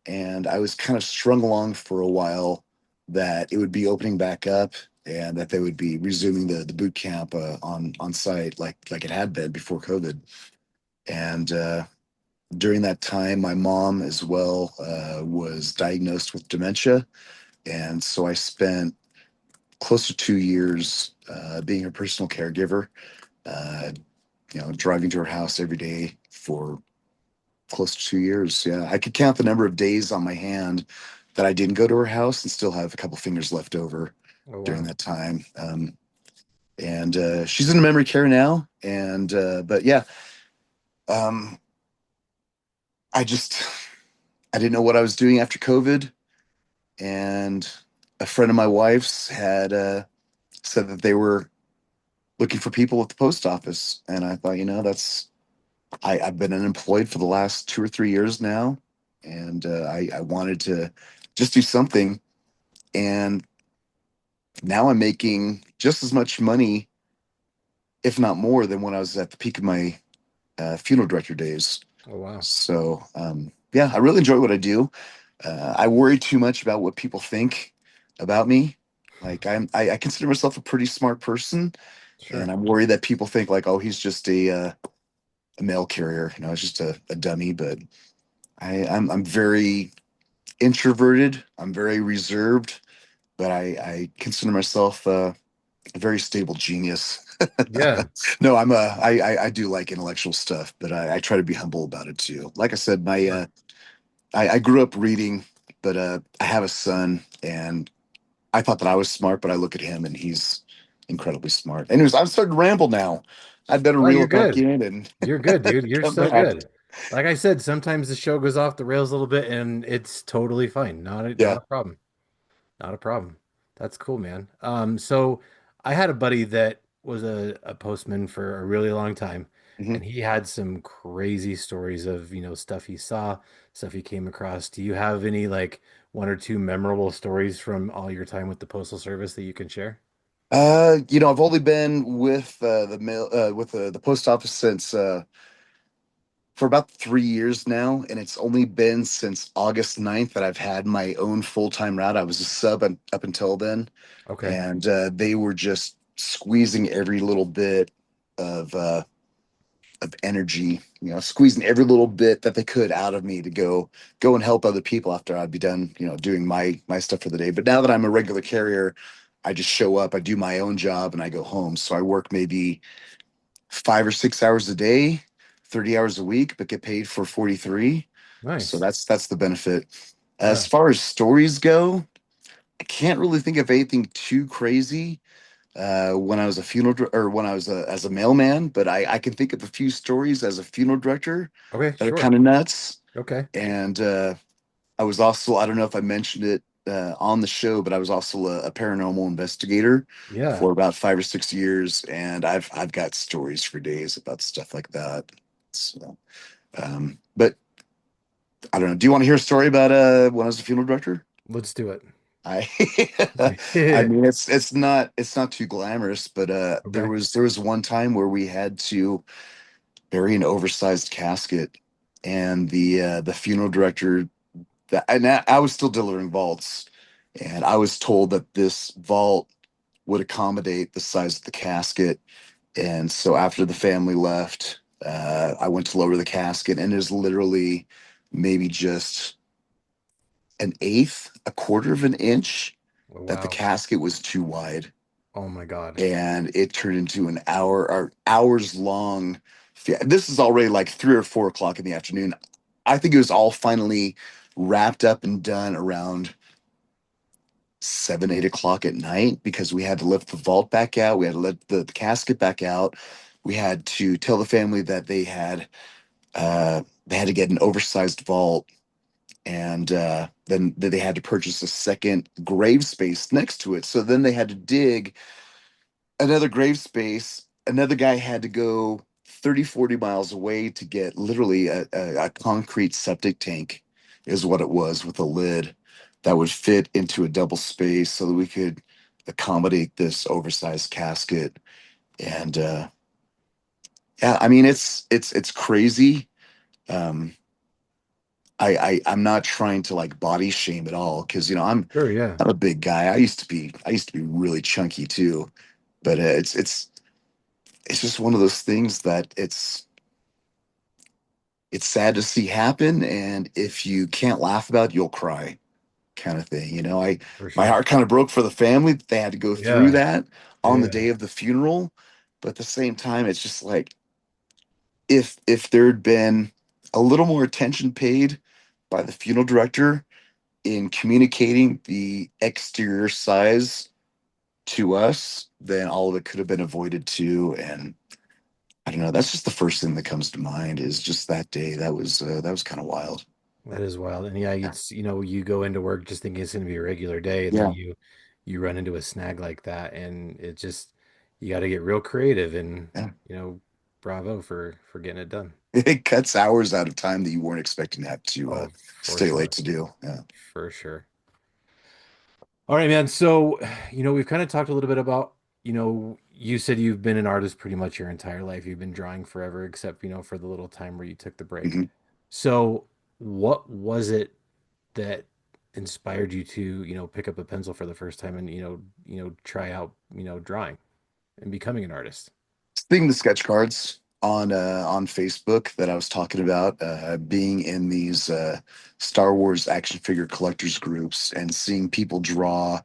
Speaker 2: And I was kind of strung along for a while that it would be opening back up, and that they would be resuming the boot camp on site like it had been before COVID. And during that time, my mom as well was diagnosed with dementia, and so I spent close to 2 years being her personal caregiver. Uh, driving to her house every day for close to 2 years. Yeah, I could count the number of days on my hand that I didn't go to her house and still have a couple fingers left over
Speaker 1: Oh,
Speaker 2: during
Speaker 1: wow.
Speaker 2: that time. And she's in memory care now. And but yeah, um, I just I didn't know what I was doing after COVID, and a friend of my wife's had said that they were looking for people at the post office, and I thought, that's I've been unemployed for the last 2 or 3 years now, and I wanted to just do something. And now I'm making just as much money, if not more, than when I was at the peak of my funeral director days.
Speaker 1: Oh, wow.
Speaker 2: So yeah, I really enjoy what I do. I worry too much about what people think about me. Like I consider myself a pretty smart person, and
Speaker 1: Sure.
Speaker 2: I'm worried that people think like, oh, he's just a mail carrier. You know, it's just a dummy. But I'm very introverted. I'm very reserved, but I consider myself a very stable genius.
Speaker 1: Yeah.
Speaker 2: No, I do like intellectual stuff, but I try to be humble about it too. Like I said,
Speaker 1: Sure.
Speaker 2: I grew up reading, but I have a son, and I thought that I was smart, but I look at him and he's incredibly smart. Anyways, I'm starting to ramble now. I'd better
Speaker 1: Oh,
Speaker 2: reel
Speaker 1: you're
Speaker 2: it back
Speaker 1: good.
Speaker 2: in and
Speaker 1: You're good, dude. You're
Speaker 2: come
Speaker 1: so
Speaker 2: back.
Speaker 1: good. Like I said, sometimes the show goes off the rails a little bit and it's totally fine. Not
Speaker 2: Yeah.
Speaker 1: a problem. Not a problem. That's cool, man. So I had a buddy that was a postman for a really long time,
Speaker 2: Mhm.
Speaker 1: and he had some crazy stories of, stuff he saw, stuff he came across. Do you have any like one or two memorable stories from all your time with the Postal Service that you can share?
Speaker 2: I've only been with the mail with the post office since for about 3 years now, and it's only been since August 9th that I've had my own full-time route. I was a sub up until then,
Speaker 1: Okay.
Speaker 2: and they were just squeezing every little bit of energy, squeezing every little bit that they could out of me to go and help other people after I'd be done, doing my stuff for the day. But now that I'm a regular carrier, I just show up, I do my own job, and I go home. So I work maybe 5 or 6 hours a day, 30 hours a week, but get paid for 43. So
Speaker 1: Nice.
Speaker 2: that's the benefit. As
Speaker 1: Yeah.
Speaker 2: far as stories go, I can't really think of anything too crazy when I was a or when I was as a mailman, but I can think of a few stories as a funeral director
Speaker 1: Okay,
Speaker 2: that are kind
Speaker 1: sure.
Speaker 2: of nuts.
Speaker 1: Okay.
Speaker 2: And I was also, I don't know if I mentioned it on the show, but I was also a paranormal investigator
Speaker 1: Yeah.
Speaker 2: for about 5 or 6 years, and I've got stories for days about stuff like that. So, but I don't know. Do you want to hear a story about when I was a funeral director?
Speaker 1: Let's do it.
Speaker 2: I I mean it's not too glamorous, but there
Speaker 1: Okay.
Speaker 2: was one time where we had to bury an oversized casket, and the funeral director that and I was still delivering vaults, and I was told that this vault would accommodate the size of the casket. And so after the family left, I went to lower the casket, and it was literally maybe just an eighth, a quarter of an inch
Speaker 1: Oh,
Speaker 2: that the
Speaker 1: wow.
Speaker 2: casket was too wide,
Speaker 1: Oh my God.
Speaker 2: and it turned into an hour or hours long. This is already like 3 or 4 o'clock in the afternoon. I think it was all finally wrapped up and done around 7, 8 o'clock at night because we had to lift the vault back out. We had to let the casket back out. We had to tell the family that they had to get an oversized vault, and then they had to purchase a second grave space next to it. So then they had to dig another grave space. Another guy had to go 30, 40 miles away to get literally a concrete septic tank, is what it was, with a lid that would fit into a double space so that we could accommodate this oversized casket. And yeah, I mean it's crazy. Um, I'm not trying to like body shame at all because
Speaker 1: Sure, yeah.
Speaker 2: I'm a big guy. I used to be really chunky too, but it's just one of those things that it's sad to see happen, and if you can't laugh about it, you'll cry, kind of thing. I
Speaker 1: For
Speaker 2: My
Speaker 1: sure.
Speaker 2: heart kind of broke for the family that they had to go through
Speaker 1: Yeah.
Speaker 2: that on the
Speaker 1: Yeah.
Speaker 2: day of the funeral, but at the same time, it's just like if there'd been a little more attention paid by the funeral director in communicating the exterior size to us, then all of it could have been avoided too. And I don't know. That's just the first thing that comes to mind is just that day. That was kind of wild.
Speaker 1: That is wild. And yeah,
Speaker 2: Yeah.
Speaker 1: you go into work just thinking it's going to be a regular day, and then
Speaker 2: Yeah.
Speaker 1: you run into a snag like that, and it just you got to get real creative and
Speaker 2: Yeah.
Speaker 1: you know bravo for getting it done.
Speaker 2: It cuts hours out of time that you weren't expecting to have to
Speaker 1: Oh, for
Speaker 2: stay late
Speaker 1: sure.
Speaker 2: to do. Yeah.
Speaker 1: For sure. All right, man. So, we've kind of talked a little bit about, you said you've been an artist pretty much your entire life. You've been drawing forever, except, for the little time where you took the break.
Speaker 2: hmm
Speaker 1: So, what was it that inspired you to, pick up a pencil for the first time and, try out, drawing and becoming an artist?
Speaker 2: Seeing the sketch cards on Facebook that I was talking about, being in these Star Wars action figure collectors groups and seeing people draw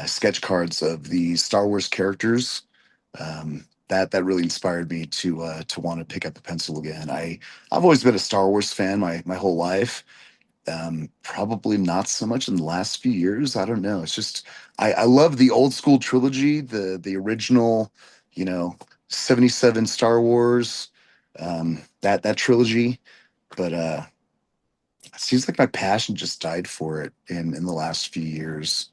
Speaker 2: sketch cards of the Star Wars characters, that really inspired me to want to pick up a pencil again. I've always been a Star Wars fan my whole life. Probably not so much in the last few years. I don't know. It's just I love the old school trilogy, the original, you know, 77 Star Wars, that trilogy. But it seems like my passion just died for it in the last few years.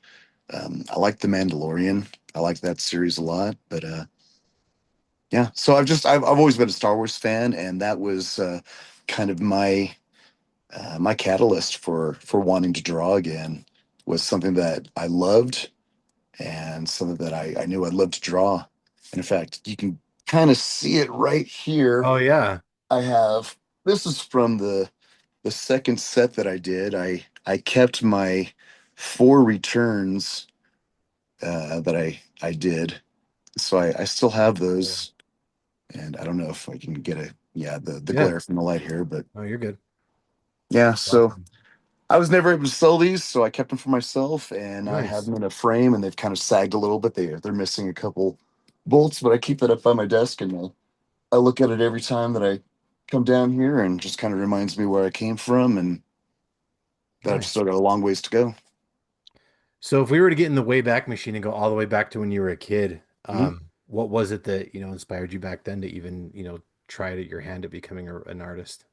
Speaker 2: I like The Mandalorian. I like that series a lot. But yeah, so I've always been a Star Wars fan, and that was kind of my catalyst for wanting to draw again was something that I loved and something that I knew I'd love to draw. And in fact, you can kind of see it right here.
Speaker 1: Oh yeah.
Speaker 2: I have this is from the second set that I did. I kept my four returns that I did, so I still
Speaker 1: Very
Speaker 2: have
Speaker 1: cool.
Speaker 2: those. And I don't know if I can get a yeah the
Speaker 1: Yeah.
Speaker 2: glare from the light here, but
Speaker 1: Oh, you're good.
Speaker 2: yeah.
Speaker 1: That's
Speaker 2: So
Speaker 1: awesome.
Speaker 2: I was never able to sell these, so I kept them for myself, and I have
Speaker 1: Nice.
Speaker 2: them in a frame, and they've kind of sagged a little bit. They're missing a couple bolts, but I keep that up by my desk, and I look at it every time that I come down here, and just kind of reminds me where I came from, and that I've
Speaker 1: Nice.
Speaker 2: still got a long ways to go.
Speaker 1: So if we were to get in the Wayback Machine and go all the way back to when you were a kid,
Speaker 2: Mhm.
Speaker 1: what was it that, inspired you back then to even, try it at your hand at becoming an artist?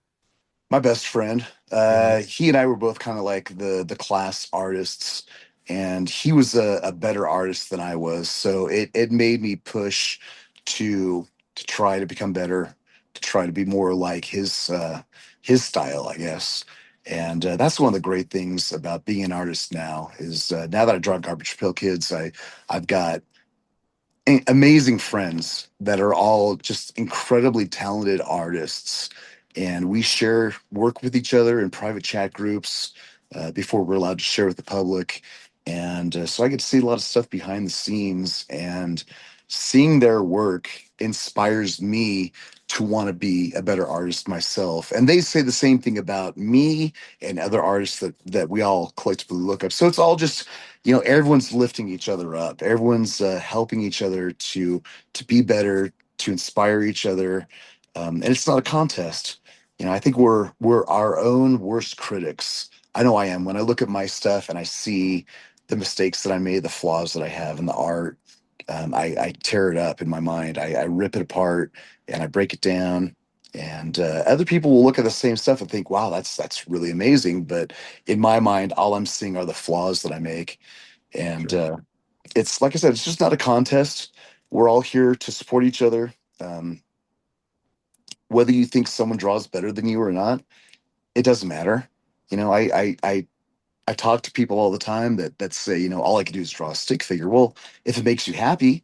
Speaker 2: My best friend,
Speaker 1: Yeah.
Speaker 2: he and I were both kind of like the class artists, and he was a better artist than I was, so it made me push to try to become better, to try to be more like his style, I guess. And that's one of the great things about being an artist now is now that I draw Garbage Pail Kids, I've got amazing friends that are all just incredibly talented artists. And we share work with each other in private chat groups before we're allowed to share with the public. And so I get to see a lot of stuff behind the scenes, and seeing their work inspires me to want to be a better artist myself. And they say the same thing about me and other artists that we all collectively look up. So it's all just everyone's lifting each other up, everyone's helping each other to be better, to inspire each other, and it's not a contest. I think we're our own worst critics. I know I am when I look at my stuff and I see the mistakes that I made, the flaws that I have in the art. I tear it up in my mind. I rip it apart and I break it down, and other people will look at the same stuff and think, wow, that's really amazing, but in my mind all I'm seeing are the flaws that I make. And
Speaker 1: Sure.
Speaker 2: it's like I said, it's just not a contest. We're all here to support each other. Um, whether you think someone draws better than you or not, it doesn't matter. I talk to people all the time that say, all I can do is draw a stick figure. Well, if it makes you happy,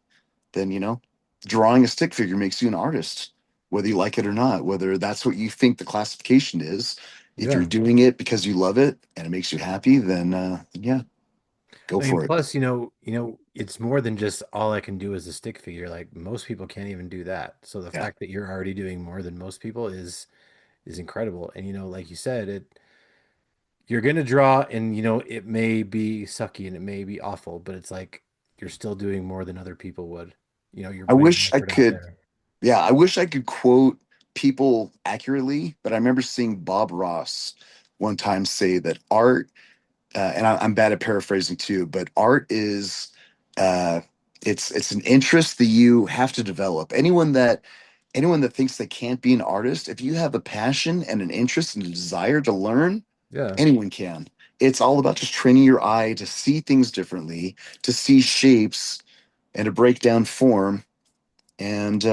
Speaker 2: then drawing a stick figure makes you an artist, whether you like it or not, whether that's what you think the classification is. If you're
Speaker 1: Yeah.
Speaker 2: doing it because you love it and it makes you happy, then yeah, go
Speaker 1: I mean,
Speaker 2: for it.
Speaker 1: plus, it's more than just all I can do is a stick figure. Like most people can't even do that. So the
Speaker 2: Yeah.
Speaker 1: fact that you're already doing more than most people is incredible. And like you said, you're gonna draw and it may be sucky and it may be awful, but it's like you're still doing more than other people would. You're
Speaker 2: I
Speaker 1: putting the
Speaker 2: wish I
Speaker 1: effort out
Speaker 2: could
Speaker 1: there.
Speaker 2: Yeah, I wish I could quote people accurately, but I remember seeing Bob Ross one time say that art, and I'm bad at paraphrasing too, but art is uh, it's an interest that you have to develop. Anyone that thinks they can't be an artist, if you have a passion and an interest and a desire to learn,
Speaker 1: Yeah.
Speaker 2: anyone can. It's all about just training your eye to see things differently, to see shapes, and to break down form, and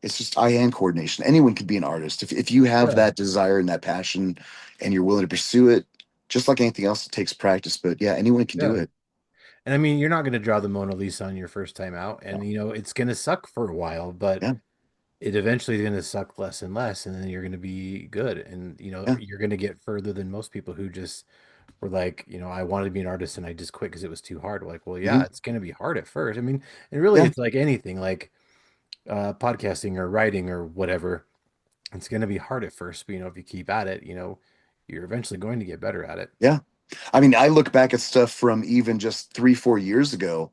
Speaker 2: it's just eye-hand coordination. Anyone can be an artist if you have
Speaker 1: Yeah.
Speaker 2: that desire and that passion, and you're willing to pursue it. Just like anything else, it takes practice. But yeah, anyone can do
Speaker 1: Yeah.
Speaker 2: it.
Speaker 1: And I mean, you're not going to draw the Mona Lisa on your first time out, and
Speaker 2: No.
Speaker 1: it's going to suck for a while, but
Speaker 2: Yeah,
Speaker 1: it eventually is going to suck less and less, and then you're going to be good, and
Speaker 2: yeah,
Speaker 1: you're going to get further than most people who just were like, I wanted to be an artist and I just quit because it was too hard. Like, well, yeah,
Speaker 2: hmm
Speaker 1: it's going to be hard at first. I mean, and really,
Speaker 2: yeah,
Speaker 1: it's like anything, like podcasting or writing or whatever. It's going to be hard at first, but if you keep at it, you're eventually going to get better at it.
Speaker 2: yeah. I mean, I look back at stuff from even just 3, 4 years ago.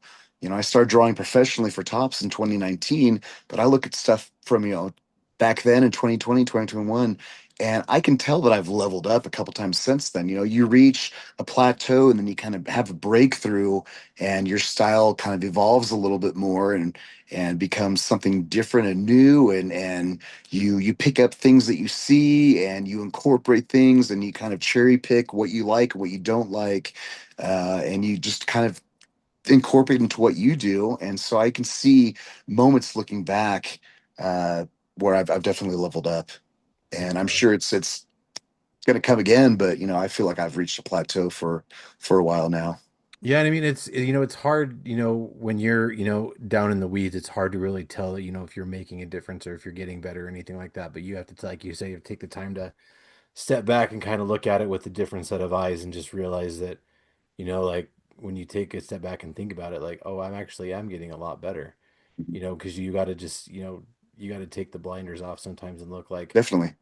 Speaker 2: I started drawing professionally for Topps in 2019, but I look at stuff from, back then in 2020, 2021, and I can tell that I've leveled up a couple times since then. You reach a plateau and then you kind of have a breakthrough and your style kind of evolves a little bit more and becomes something different and new, and you pick up things that you see and you incorporate things and you kind of cherry pick what you like, what you don't like, and you just kind of incorporate into what you do. And so I can see moments looking back, uh, where I've definitely leveled up, and I'm sure it's going to come again. But I feel like I've reached a plateau for a while now.
Speaker 1: Yeah, and I mean it's hard, when you're, down in the weeds, it's hard to really tell, if you're making a difference or if you're getting better or anything like that. But you have to, like you say, you have to take the time to step back and kind of look at it with a different set of eyes and just realize that, like when you take a step back and think about it, like, oh, I'm getting a lot better, because you got to just, you got to take the blinders off sometimes and look like,
Speaker 2: Definitely.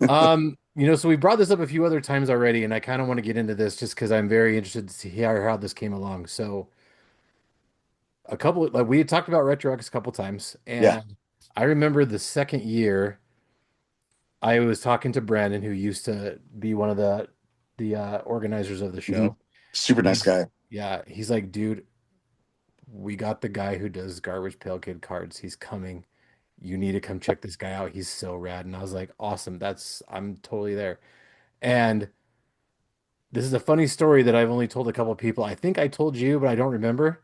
Speaker 1: so we brought this up a few other times already, and I kind of want to get into this just because I'm very interested to hear how this came along. So like we had talked about Retro X a couple times,
Speaker 2: Yeah.
Speaker 1: and I remember the second year I was talking to Brandon, who used to be one of the organizers of the
Speaker 2: hmm
Speaker 1: show,
Speaker 2: Super
Speaker 1: and
Speaker 2: nice guy.
Speaker 1: he's like, dude, we got the guy who does Garbage Pail Kid cards. He's coming. You need to come check this guy out. He's so rad. And I was like, awesome. I'm totally there. And this is a funny story that I've only told a couple people. I think I told you, but I don't remember.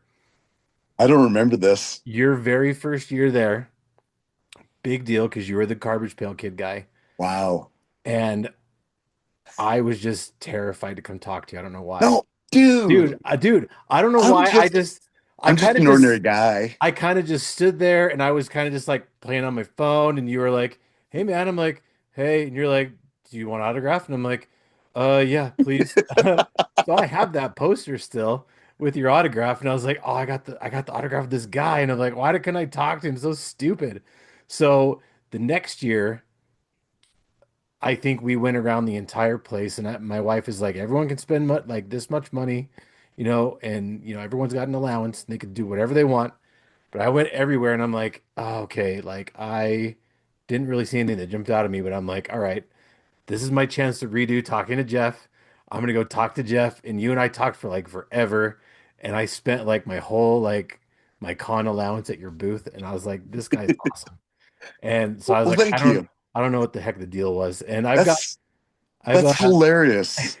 Speaker 2: I don't remember this.
Speaker 1: Your very first year there, big deal because you were the Garbage Pail Kid guy.
Speaker 2: Wow.
Speaker 1: And I was just terrified to come talk to you. I don't know why.
Speaker 2: No, dude.
Speaker 1: Dude, I don't know
Speaker 2: I'm
Speaker 1: why.
Speaker 2: just
Speaker 1: I
Speaker 2: I'm
Speaker 1: kind
Speaker 2: just
Speaker 1: of
Speaker 2: an
Speaker 1: just
Speaker 2: ordinary guy.
Speaker 1: I kind of just stood there and I was kind of just like playing on my phone and you were like, "Hey man." I'm like, "Hey." And you're like, "Do you want an autograph?" And I'm like, yeah, please." So I have that poster still with your autograph and I was like, "Oh, I got the autograph of this guy." And I'm like, "Why couldn't I talk to him? So stupid." So the next year, I think we went around the entire place and my wife is like, "Everyone can spend like this much money, and everyone's got an allowance and they can do whatever they want." But I went everywhere and I'm like, oh, okay, like I didn't really see anything that jumped out at me, but I'm like, all right, this is my chance to redo talking to Jeff. I'm gonna go talk to Jeff, and you and I talked for like forever, and I spent like my whole like my con allowance at your booth, and I was like, this guy's awesome. And so I was
Speaker 2: Well,
Speaker 1: like,
Speaker 2: thank you.
Speaker 1: I don't know what the heck the deal was, and
Speaker 2: That's
Speaker 1: I've
Speaker 2: that's hilarious.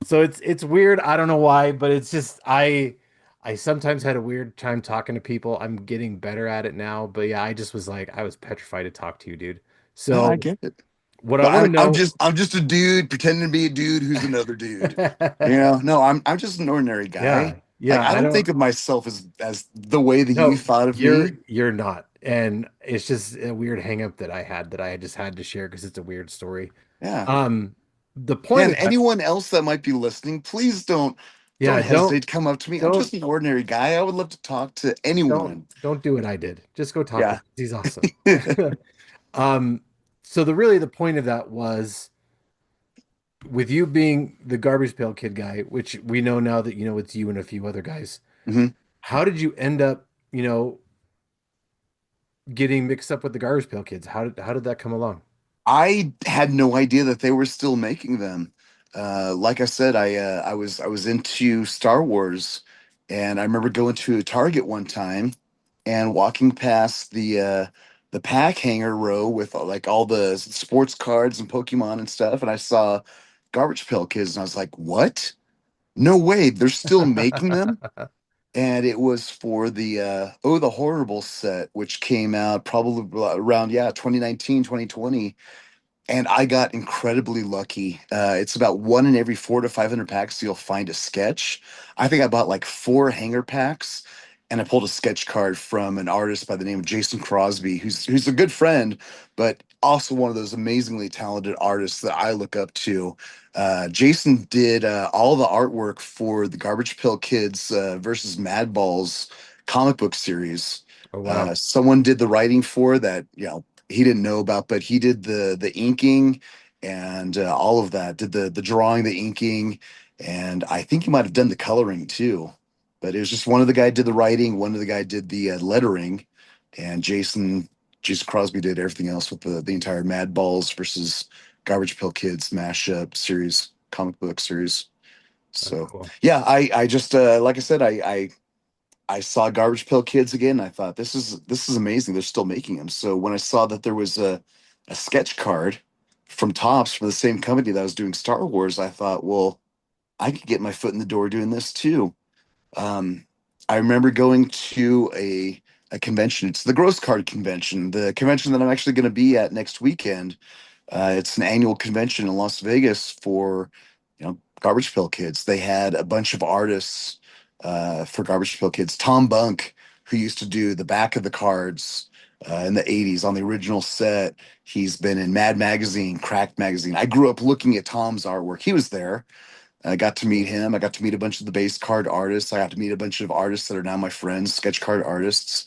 Speaker 1: so it's weird. I don't know why, but it's just I sometimes had a weird time talking to people. I'm getting better at it now, but yeah, I just was like I was petrified to talk to you, dude.
Speaker 2: No, I
Speaker 1: So
Speaker 2: get it.
Speaker 1: what I
Speaker 2: No,
Speaker 1: want to
Speaker 2: I'm
Speaker 1: know,
Speaker 2: just a dude pretending to be a dude who's another dude. No, I'm just an ordinary guy.
Speaker 1: yeah,
Speaker 2: Like
Speaker 1: yeah,
Speaker 2: I
Speaker 1: I
Speaker 2: don't think
Speaker 1: don't
Speaker 2: of myself as the way that you
Speaker 1: no,
Speaker 2: thought of me.
Speaker 1: you're not, and it's just a weird hang up that I had that I just had to share because it's a weird story.
Speaker 2: Yeah.
Speaker 1: Um, the
Speaker 2: Yeah,
Speaker 1: point
Speaker 2: and
Speaker 1: of that,
Speaker 2: anyone else that might be listening, please don't
Speaker 1: yeah,
Speaker 2: hesitate to come up to me. I'm
Speaker 1: don't
Speaker 2: just an ordinary guy. I would love to talk to anyone.
Speaker 1: don't do what I did. Just go talk to
Speaker 2: Yeah.
Speaker 1: him. He's awesome. Um, so the point of that was with you being the garbage pail kid guy, which we know now that it's you and a few other guys.
Speaker 2: hmm
Speaker 1: How did you end up, getting mixed up with the garbage pail kids? How did that come along?
Speaker 2: I had no idea that they were still making them. Like I said, I was into Star Wars, and I remember going to a Target one time and walking past the pack hanger row with like all the sports cards and Pokemon and stuff, and I saw Garbage Pail Kids, and I was like, "What? No way! They're still making them?" and it was for the Oh the Horrible set, which came out probably around, yeah, 2019, 2020. And I got incredibly lucky. It's about one in every 400 to 500 packs you'll find a sketch. I think I bought like four hanger packs, and I pulled a sketch card from an artist by the name of Jason Crosby, who's a good friend, but also one of those amazingly talented artists that I look up to. Jason did all the artwork for the Garbage Pail Kids versus Madballs comic book series.
Speaker 1: Oh wow.
Speaker 2: Someone did the writing for that, he didn't know about, but he did the inking and all of that. Did the drawing, the inking, and I think he might have done the coloring too. But it was just one of the guy did the writing, one of the guy did the lettering, and Jason Crosby did everything else with the entire Mad Balls versus Garbage Pail Kids mashup series, comic book series.
Speaker 1: That's
Speaker 2: So
Speaker 1: cool.
Speaker 2: yeah, I just like I said, I saw Garbage Pail Kids again. I thought this is amazing. They're still making them. So when I saw that there was a sketch card from Topps for the same company that was doing Star Wars, I thought, well, I could get my foot in the door doing this too. Um, I remember going to a convention. It's the Gross Card Convention, the convention that I'm actually going to be at next weekend. It's an annual convention in Las Vegas for, Garbage Pail Kids. They had a bunch of artists for Garbage Pail Kids. Tom Bunk, who used to do the back of the cards in the '80s on the original set. He's been in Mad Magazine, Cracked Magazine. I grew up looking at Tom's artwork. He was there. I got to meet him. I got to meet a bunch of the base card artists. I got to meet a bunch of artists that are now my friends, sketch card artists.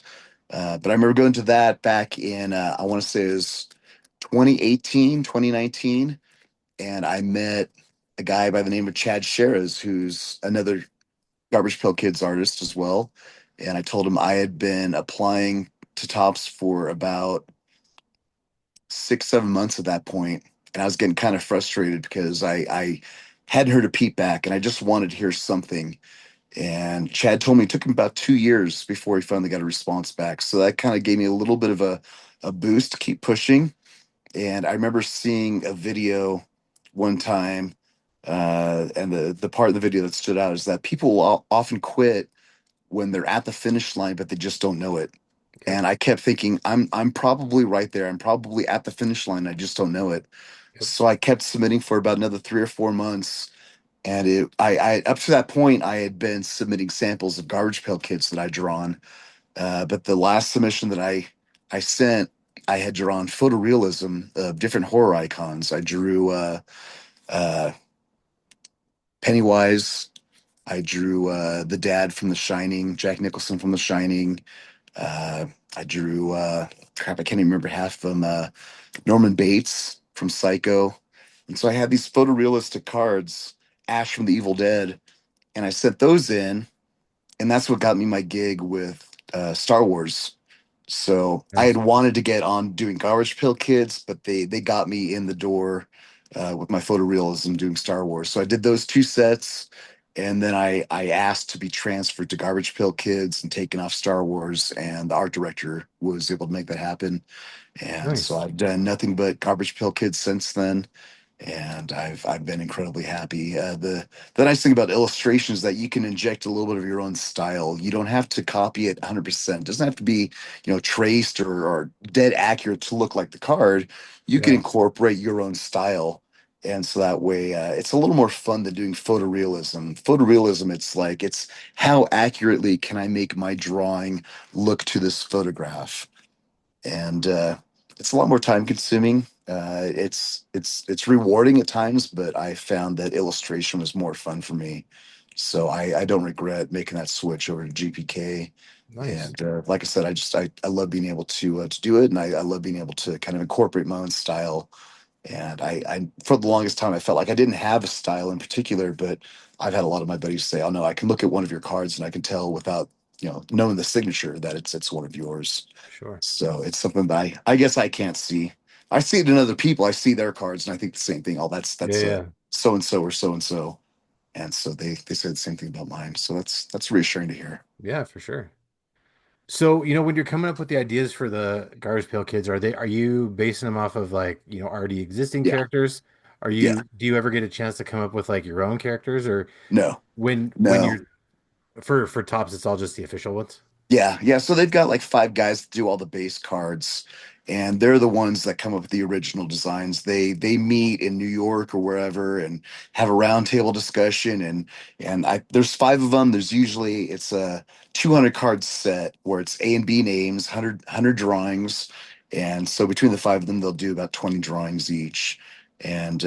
Speaker 2: But I remember going to that back in, I want to say it was 2018, 2019, and I met a guy by the name of Chad Sheras, who's another Garbage Pail Kids artist as well. And I told him I had been applying to Tops for about 6, 7 months at that point, and I was getting kind of frustrated because I hadn't heard a peep back, and I just wanted to hear something. And Chad told me it took him about 2 years before he finally got a response back. So that kind of gave me a little bit of a boost to keep pushing. And I remember seeing a video one time, and the part of the video that stood out is that people will often quit when they're at the finish line, but they just don't know it.
Speaker 1: Yep.
Speaker 2: And I kept thinking, I'm probably right there. I'm probably at the finish line. I just don't know it.
Speaker 1: Yep.
Speaker 2: So I kept submitting for about another 3 or 4 months. And I up to that point, I had been submitting samples of Garbage Pail Kids that I'd drawn. But the last submission that I sent, I had drawn photorealism of different horror icons. I drew uh, Pennywise. I drew the dad from The Shining, Jack Nicholson from The Shining. Uh, I drew crap. I can't even remember half of them. Norman Bates from Psycho. And so I had these photorealistic cards, Ash from The Evil Dead, and I sent those in, and that's what got me my gig with Star Wars. So I had
Speaker 1: Nice.
Speaker 2: wanted to get on doing Garbage Pail Kids, but they got me in the door with my photorealism doing Star Wars. So I did those two sets, and then I asked to be transferred to Garbage Pail Kids and taken off Star Wars, and the art director was able to make that happen. And so
Speaker 1: Nice.
Speaker 2: I've done nothing but Garbage Pail Kids since then, and I've been incredibly happy. The nice thing about illustration is that you can inject a little bit of your own style. You don't have to copy it 100%. It doesn't have to be, traced or dead accurate to look like the card. You can
Speaker 1: Yeah.
Speaker 2: incorporate your own style. And so that way, it's a little more fun than doing photorealism. Photorealism, it's like, it's how accurately can I make my drawing look to this photograph? And it's a lot more time consuming. It's rewarding at times, but I found that illustration was more fun for me. So I don't regret making that switch over to GPK.
Speaker 1: Nice.
Speaker 2: And like I said, I love being able to do it, and I love being able to kind of incorporate my own style. And I for the longest time I felt like I didn't have a style in particular, but I've had a lot of my buddies say, "Oh no, I can look at one of your cards and I can tell without knowing the signature that it's one of yours."
Speaker 1: Sure.
Speaker 2: So it's something that I guess I can't see. I see it in other people. I see their cards and I think the same thing. Oh,
Speaker 1: Yeah.
Speaker 2: that's
Speaker 1: Yeah.
Speaker 2: so and so or so and so. And so they say the same thing about mine. So that's reassuring to hear.
Speaker 1: Yeah, for sure. So, when you're coming up with the ideas for the Garbage Pail Kids, are you basing them off of like, already existing
Speaker 2: Yeah.
Speaker 1: characters?
Speaker 2: Yeah.
Speaker 1: Do you ever get a chance to come up with like your own characters or
Speaker 2: No.
Speaker 1: when
Speaker 2: No.
Speaker 1: you're For Topps, it's all just the official ones.
Speaker 2: Yeah, yeah. So they've got like five guys that do all the base cards, and they're the ones that come up with the original designs. They meet in New York or wherever and have a roundtable discussion. And I there's five of them. There's usually it's a 200 card set where it's A and B names, 100 drawings, and so between the five of them, they'll do about 20 drawings each. And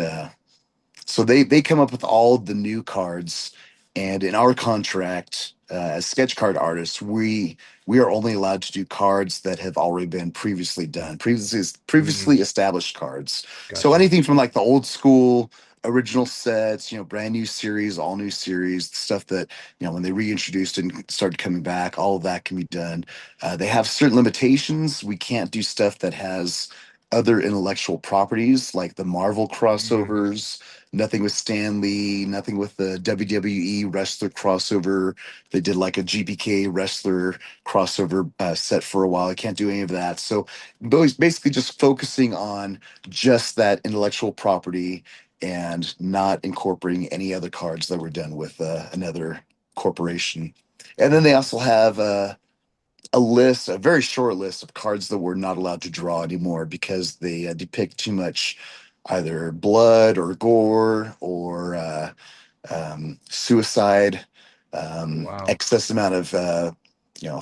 Speaker 2: so they come up with all the new cards, and in our contract as sketch card artists, we are only allowed to do cards that have already been previously done,
Speaker 1: Mm,
Speaker 2: previously established cards. So
Speaker 1: gotcha.
Speaker 2: anything from like the old school original sets, brand new series, all new series, stuff that when they reintroduced it and started coming back, all of that can be done. They have certain limitations. We can't do stuff that has other intellectual properties like the Marvel
Speaker 1: Mm,
Speaker 2: crossovers. Nothing with Stan Lee, nothing with the WWE wrestler crossover. They did like a GPK wrestler crossover set for a while. I can't do any of that. So basically just focusing on just that intellectual property and not incorporating any other cards that were done with another corporation. And then they also have a list, a very short list of cards that we're not allowed to draw anymore because they depict too much either blood or gore or suicide,
Speaker 1: wow.
Speaker 2: excess amount of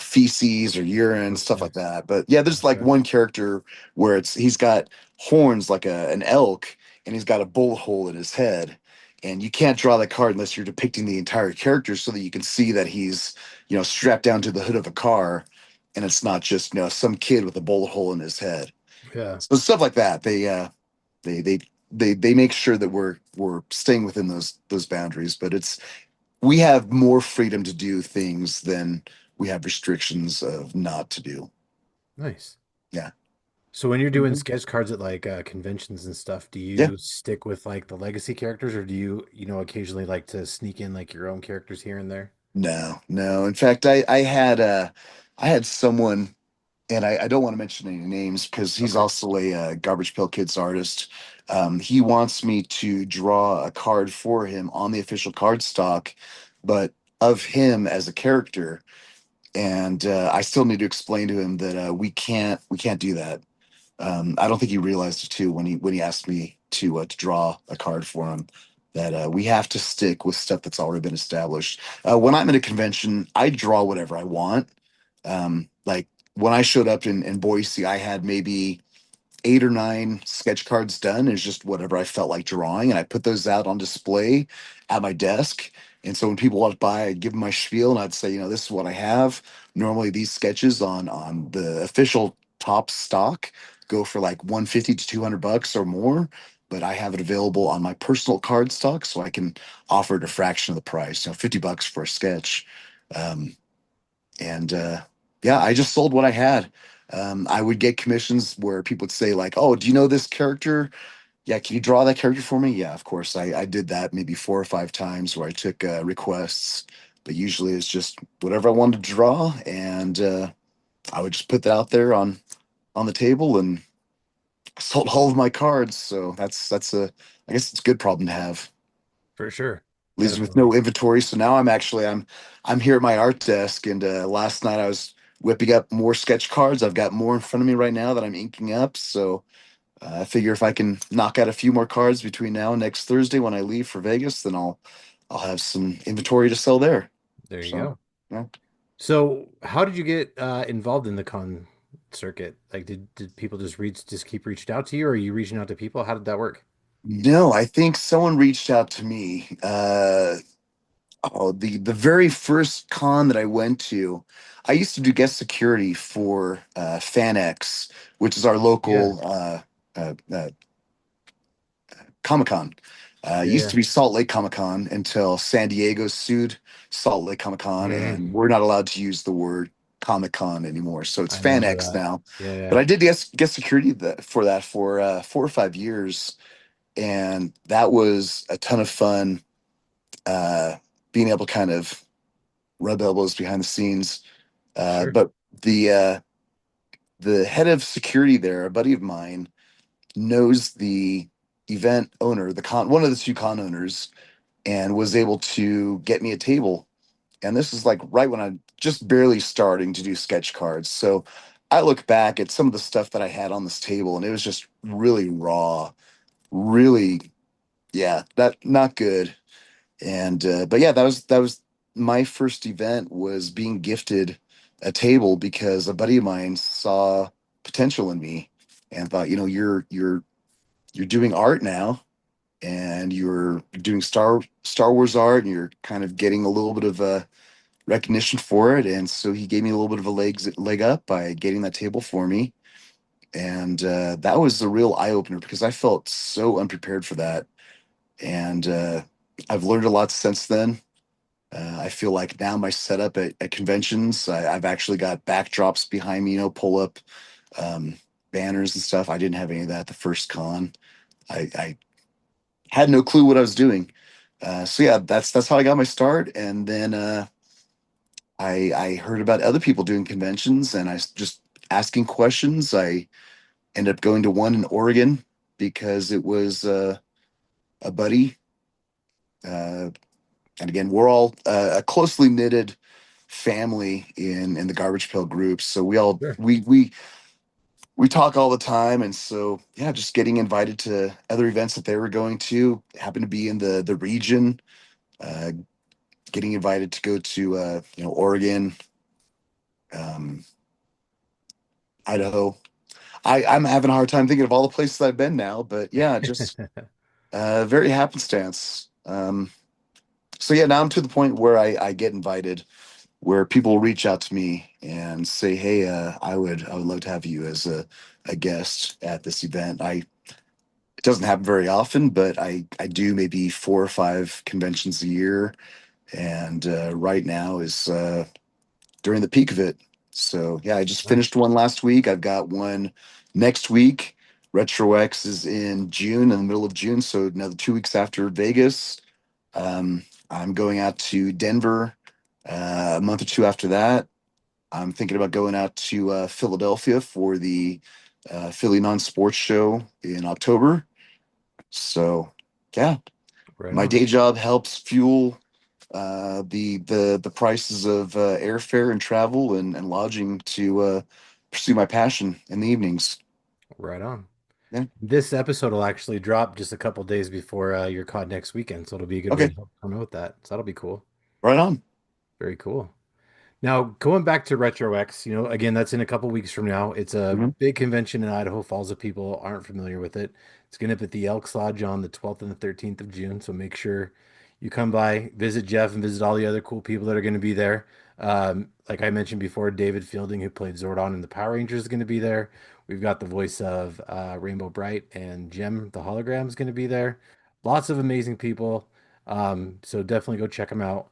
Speaker 2: feces or urine,
Speaker 1: Those
Speaker 2: stuff like
Speaker 1: things.
Speaker 2: that. But yeah, there's like
Speaker 1: Gotcha.
Speaker 2: one character where he's got horns like an elk, and he's got a bullet hole in his head. And you can't draw that card unless you're depicting the entire character so that you can see that he's, strapped down to the hood of a car, and it's not just, some kid with a bullet hole in his head.
Speaker 1: Yeah,
Speaker 2: So stuff like that. They they they make sure that we're staying within those boundaries, but it's we have more freedom to do things than we have restrictions of not to do.
Speaker 1: nice.
Speaker 2: Yeah.
Speaker 1: So when you're doing
Speaker 2: Mhm.
Speaker 1: sketch cards at like conventions and stuff, do
Speaker 2: Yeah.
Speaker 1: you stick with like the legacy characters, or do you occasionally like to sneak in like your own characters here and there?
Speaker 2: No, no. In fact, I had someone, and I don't want to mention any names because he's
Speaker 1: Okay.
Speaker 2: also a Garbage Pail Kids artist. He wants me to draw a card for him on the official card stock, but of him as a character. And I still need to explain to him that we can't do that. I don't think he realized it too when he asked me to draw a card for him. That we have to stick with stuff that's already been established. When I'm at a convention, I draw whatever I want. Like when I showed up in Boise, I had maybe 8 or 9 sketch cards done. Is just whatever I felt like drawing, and I put those out on display at my desk. And so when people walked by, I'd give them my spiel, and I'd say, this is what I have. Normally, these sketches on the official top stock go for like 150 to $200 or more, but I have it available on my personal card stock, so I can offer it a fraction of the price. $50 for a sketch. Um, and yeah, I just sold what I had. I would get commissions where people would say like, "Oh, do you know this character? Yeah, can you draw that character for me?" Yeah, of course. I did that maybe 4 or 5 times where I took requests, but usually it's just whatever I wanted to draw, and I would just put that out there on the table and sold all of my cards. So that's a I guess it's a good problem to have.
Speaker 1: For sure.
Speaker 2: Leaves with
Speaker 1: Definitely.
Speaker 2: no inventory. So now I'm here at my art desk, and last night I was whipping up more sketch cards. I've got more in front of me right now that I'm inking up. So I figure if I can knock out a few more cards between now and next Thursday when I leave for Vegas, then I'll have some inventory to sell there.
Speaker 1: There you
Speaker 2: So
Speaker 1: go.
Speaker 2: yeah.
Speaker 1: So how did you get involved in the con circuit? Like did people just keep reaching out to you, or are you reaching out to people? How did that work?
Speaker 2: No, I think someone reached out to me. The very first con that I went to, I used to do guest security for FanX, which is our
Speaker 1: Yeah.
Speaker 2: local Comic Con.
Speaker 1: Yeah,
Speaker 2: Used
Speaker 1: yeah.
Speaker 2: to be Salt Lake Comic Con until San Diego sued Salt Lake Comic Con,
Speaker 1: Hmm.
Speaker 2: and we're not allowed to use the word Comic Con anymore. So it's
Speaker 1: I remember
Speaker 2: FanX
Speaker 1: that.
Speaker 2: now.
Speaker 1: Yeah,
Speaker 2: But
Speaker 1: yeah.
Speaker 2: I did guest security for that for 4 or 5 years, and that was a ton of fun. Uh, Being able to kind of rub elbows behind the scenes.
Speaker 1: Sure.
Speaker 2: But the head of security there, a buddy of mine, knows the event owner, the con one of the two con owners, and was able to get me a table And this is like right when I'm just barely starting to do sketch cards. So I look back at some of the stuff that I had on this table, and it was just really raw, really, yeah, that not good. And but yeah, that was my first event, was being gifted a table because a buddy of mine saw potential in me and thought, you're doing art now, and you're doing Star Wars art, and you're kind of getting a little bit of a recognition for it. And so he gave me a little bit of a leg up by getting that table for me. And that was a real eye opener because I felt so unprepared for that. And I've learned a lot since then. I feel like now my setup at conventions, I've actually got backdrops behind me, pull up um, banners and stuff. I didn't have any of that at the first con. I had no clue what I was doing. So yeah, that's how I got my start. And then I heard about other people doing conventions, and just asking questions. I ended up going to one in Oregon because it was a buddy. Uh, and again, we're all a closely knitted family in the Garbage Pail groups, so we all
Speaker 1: Sure.
Speaker 2: we talk all the time. And so yeah, just getting invited to other events that they were going to, happened to be in the region. Uh, Getting invited to go to Oregon, um, Idaho. I'm having a hard time thinking of all the places I've been now, but yeah, just very happenstance. So yeah, now I'm to the point where I get invited, where people reach out to me and say, "Hey, I would love to have you as a guest at this event." It doesn't happen very often, but I do maybe 4 or 5 conventions a year, and right now is during the peak of it. So yeah, I just finished
Speaker 1: Nice.
Speaker 2: one last week. I've got one next week. Retro X is in June, in the middle of June, so another 2 weeks after Vegas. I'm going out to Denver a month or two after that. I'm thinking about going out to Philadelphia for the Philly Non-Sports Show in October. So yeah,
Speaker 1: Right
Speaker 2: my
Speaker 1: on.
Speaker 2: day job helps fuel the prices of airfare and travel and lodging to pursue my passion in the evenings.
Speaker 1: Right on.
Speaker 2: Yeah.
Speaker 1: This episode will actually drop just a couple days before your con next weekend, so it'll be a good way
Speaker 2: Okay.
Speaker 1: to help promote that. So that'll be cool.
Speaker 2: Right on.
Speaker 1: Very cool. Now, going back to Retro X, again, that's in a couple weeks from now. It's a
Speaker 2: Mhm.
Speaker 1: big convention in Idaho Falls if people aren't familiar with it. It's going to be at the Elks Lodge on the 12th and the 13th of June. So make sure you come by, visit Jeff, and visit all the other cool people that are going to be there. Like I mentioned before, David Fielding, who played Zordon in the Power Rangers, is going to be there. We've got the voice of Rainbow Bright, and Jem, the hologram, is going to be there. Lots of amazing people. So definitely go check them out.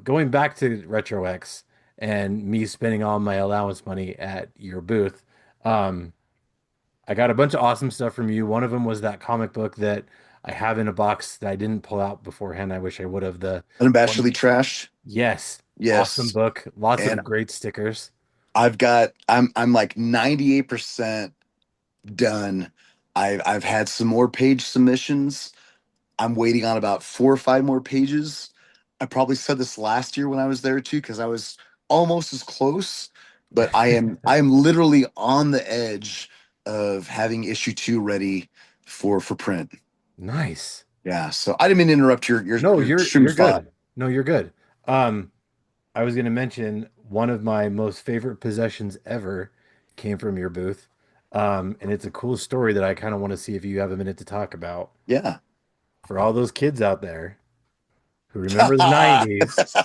Speaker 1: Going back to Retro X and me spending all my allowance money at your booth, um, I got a bunch of awesome stuff from you. One of them was that comic book that I have in a box that I didn't pull out beforehand. I wish I would have. The one,
Speaker 2: Unabashedly trash.
Speaker 1: yes, awesome
Speaker 2: Yes.
Speaker 1: book. Lots
Speaker 2: And
Speaker 1: of great stickers.
Speaker 2: I'm like 98% done. I've had some more page submissions. I'm waiting on about 4 or 5 more pages. I probably said this last year when I was there too, because I was almost as close, but I am literally on the edge of having issue 2 ready for print.
Speaker 1: Nice.
Speaker 2: Yeah, so I didn't mean to interrupt
Speaker 1: No,
Speaker 2: your
Speaker 1: you're
Speaker 2: stream
Speaker 1: you're
Speaker 2: of thought.
Speaker 1: good. No, you're good. Um, I was going to mention one of my most favorite possessions ever came from your booth. And it's a cool story that I kind of want to see if you have a minute to talk about.
Speaker 2: Yeah.
Speaker 1: For all those kids out there who remember the 90s,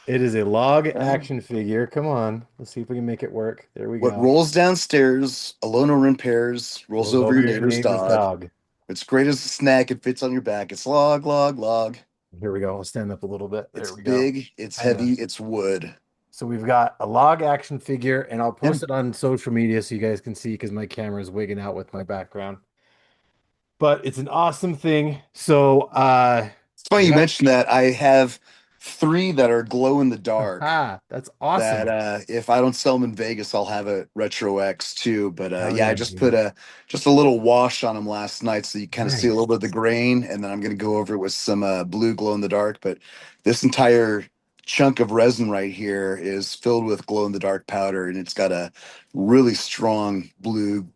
Speaker 1: it is a log action figure. Come on, let's see if we can make it work. There we
Speaker 2: What
Speaker 1: go.
Speaker 2: rolls downstairs, alone or in pairs, rolls
Speaker 1: Rolls
Speaker 2: over
Speaker 1: over
Speaker 2: your
Speaker 1: your
Speaker 2: neighbor's
Speaker 1: neighbor's
Speaker 2: dog.
Speaker 1: dog.
Speaker 2: It's great as a snack. It fits on your back. It's log, log, log.
Speaker 1: Here we go. I'll stand up a little bit.
Speaker 2: It's
Speaker 1: There we go.
Speaker 2: big, it's
Speaker 1: Kind
Speaker 2: heavy,
Speaker 1: of.
Speaker 2: it's wood.
Speaker 1: So we've got a log action figure, and I'll
Speaker 2: Yeah.
Speaker 1: post it on social media so you guys can see because my camera is wigging out with my background. But it's an awesome thing. So
Speaker 2: It's funny
Speaker 1: we
Speaker 2: you
Speaker 1: got
Speaker 2: mentioned that. I have three that are glow in the dark
Speaker 1: Ah, that's
Speaker 2: that
Speaker 1: awesome.
Speaker 2: if I don't sell them in Vegas, I'll have a Retro X too. But
Speaker 1: Hell
Speaker 2: yeah, I
Speaker 1: yeah,
Speaker 2: just put
Speaker 1: dude.
Speaker 2: a little wash on them last night, so you kind of see a little
Speaker 1: Nice.
Speaker 2: bit of the grain, and then I'm gonna go over it with some blue glow in the dark. But this entire chunk of resin right here is filled with glow in the dark powder, and it's got a really strong blue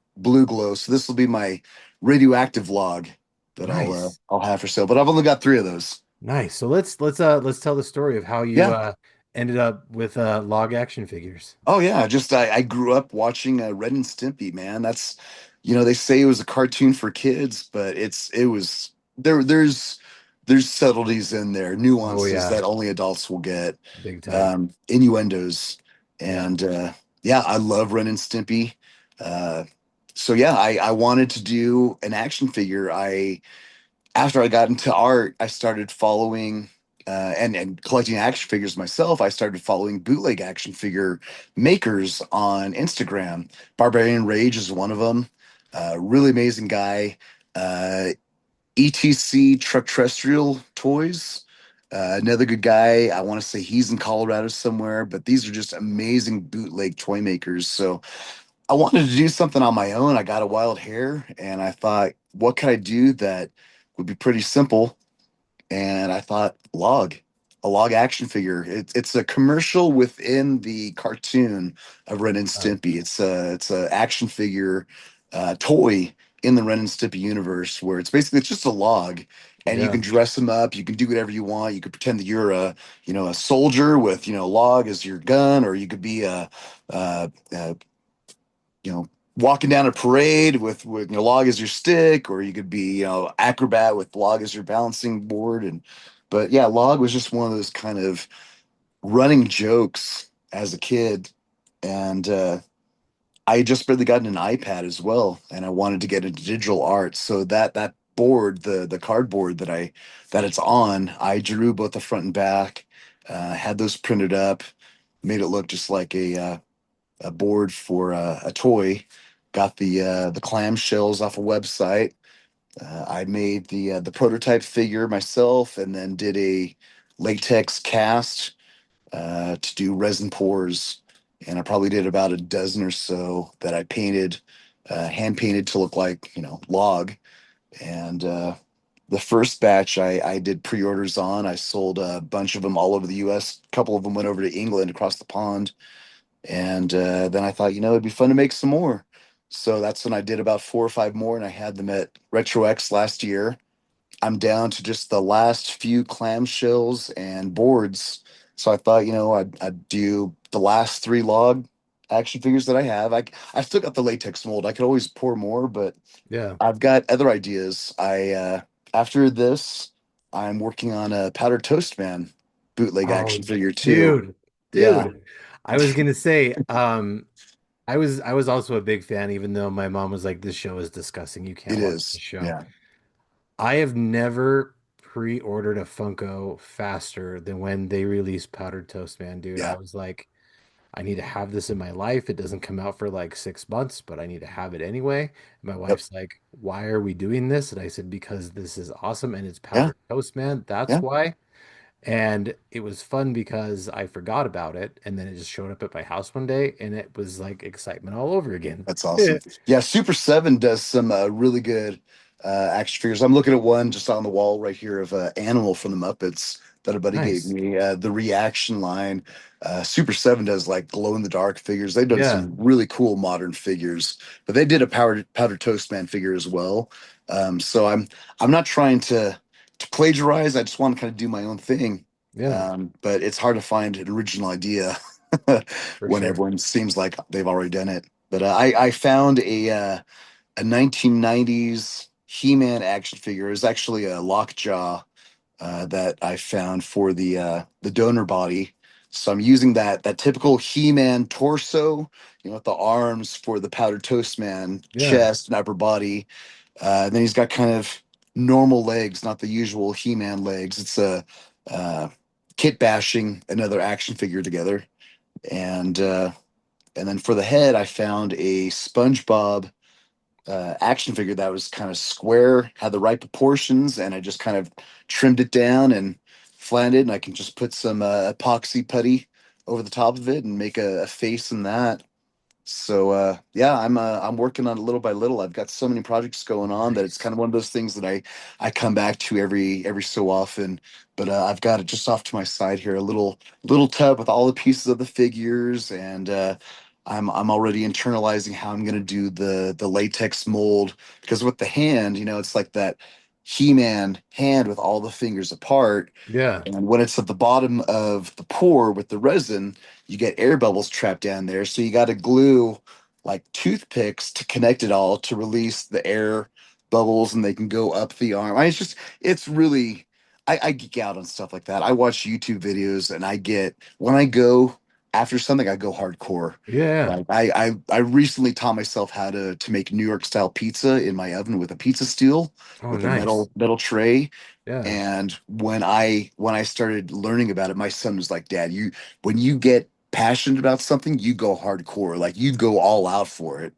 Speaker 2: glow. So this will be my radioactive log that
Speaker 1: Nice.
Speaker 2: I'll have for sale. But I've only got three of those.
Speaker 1: Nice. So let's tell the story of how you
Speaker 2: Yeah.
Speaker 1: ended up with log action figures.
Speaker 2: Oh yeah, just I grew up watching Ren and Stimpy, man. That's they say it was a cartoon for kids, but it was there's subtleties in there,
Speaker 1: Oh
Speaker 2: nuances
Speaker 1: yeah,
Speaker 2: that only adults will get,
Speaker 1: big time.
Speaker 2: innuendos,
Speaker 1: Yeah.
Speaker 2: and yeah, I love Ren and Stimpy. Uh, so yeah, I wanted to do an action figure. I After I got into art, I started following and collecting action figures myself. I started following bootleg action figure makers on Instagram. Barbarian Rage is one of them. Really amazing guy. Uh, ETC Truck Terrestrial Toys. Another good guy. I want to say he's in Colorado somewhere, but these are just amazing bootleg toy makers. So I wanted to do something on my own. I got a wild hair, and I thought, what could I do that would be pretty simple? And I thought, a log action figure. It's a commercial within the cartoon of Ren and
Speaker 1: Uh,
Speaker 2: Stimpy. It's a action figure toy in the Ren and Stimpy universe where it's just a log, and you
Speaker 1: yeah.
Speaker 2: can dress them up. You can do whatever you want. You could pretend that you're a soldier with log as your gun, or you could be a walking down a parade with log as your stick, or you could be acrobat with log as your balancing board. And but yeah, log was just one of those kind of running jokes as a kid. And I had just barely gotten an iPad as well, and I wanted to get into digital art. So that board, the cardboard that it's on, I drew both the front and back, had those printed up, made it look just like a board for a toy. Got the clamshells off a website. I made the prototype figure myself, and then did a latex cast to do resin pours. And I probably did about a dozen or so that I painted, hand painted to look like log. And the first batch I did pre-orders on. I sold a bunch of them all over the U.S. A couple of them went over to England across the pond. And then I thought, it'd be fun to make some more. So that's when I did about four or five more, and I had them at Retro X last year. I'm down to just the last few clamshells and boards. So I thought, I'd do the last three log action figures that I have. I still got the latex mold. I could always pour more, but
Speaker 1: Yeah.
Speaker 2: I've got other ideas. After this, I'm working on a Powdered Toast Man bootleg
Speaker 1: Oh,
Speaker 2: action figure too.
Speaker 1: dude.
Speaker 2: Yeah,
Speaker 1: Dude. I was gonna say, I was also a big fan, even though my mom was like, this show is disgusting. You
Speaker 2: it
Speaker 1: can't watch this
Speaker 2: is.
Speaker 1: show.
Speaker 2: Yeah.
Speaker 1: I have never pre-ordered a Funko faster than when they released Powdered Toast Man, dude. I
Speaker 2: Yeah.
Speaker 1: was like, I need to have this in my life. It doesn't come out for like 6 months, but I need to have it anyway. And my
Speaker 2: Yep.
Speaker 1: wife's like, why are we doing this? And I said, because this is awesome and it's
Speaker 2: Yeah.
Speaker 1: Powdered Toast Man. That's
Speaker 2: Yeah.
Speaker 1: why. And it was fun because I forgot about it. And then it just showed up at my house one day and it was like excitement all over again.
Speaker 2: That's awesome. Yeah. Super 7 does some really good action figures. I'm looking at one just on the wall right here of Animal from the Muppets that a buddy gave
Speaker 1: Nice.
Speaker 2: me. The reaction line. Super 7 does like glow in the dark figures. They've done
Speaker 1: Yeah.
Speaker 2: some really cool modern figures, but they did a powdered toast man figure as well. So I'm not trying to plagiarize. I just want to kind of do my own thing.
Speaker 1: Yeah,
Speaker 2: But it's hard to find an original idea
Speaker 1: for
Speaker 2: when
Speaker 1: sure.
Speaker 2: everyone seems like they've already done it. But I found a 1990s He-Man action figure. It was actually a lockjaw that I found for the donor body. So I'm using that typical He-Man torso, with the arms for the powdered toast man,
Speaker 1: Yeah.
Speaker 2: chest and upper body. And then he's got kind of normal legs, not the usual He-Man legs. It's a uh, kit bashing another action figure together. And and then for the head, I found a SpongeBob action figure that was kind of square, had the right proportions, and I just kind of trimmed it down and flatten it, and I can just put some epoxy putty over the top of it and make a face in that. So yeah, I'm working on it little by little. I've got so many projects going on that it's kind
Speaker 1: Nice.
Speaker 2: of one of those things that I come back to every so often. But I've got it just off to my side here, a little tub with all the pieces of the figures, and I'm already internalizing how I'm gonna do the latex mold because with the hand, it's like that He-Man hand with all the fingers apart.
Speaker 1: Yeah.
Speaker 2: And when it's at the bottom of the pour with the resin, you get air bubbles trapped down there. So you got to glue like toothpicks to connect it all to release the air bubbles and they can go up the arm. It's really, I geek out on stuff like that. I watch YouTube videos and when I go after something, I go hardcore.
Speaker 1: Yeah.
Speaker 2: Like I recently taught myself how to make New York style pizza in my oven with a pizza steel
Speaker 1: Oh,
Speaker 2: with a
Speaker 1: nice.
Speaker 2: metal tray.
Speaker 1: Yeah.
Speaker 2: And when I started learning about it, my son was like, "Dad, when you get passionate about something, you go hardcore. Like you go all out for it."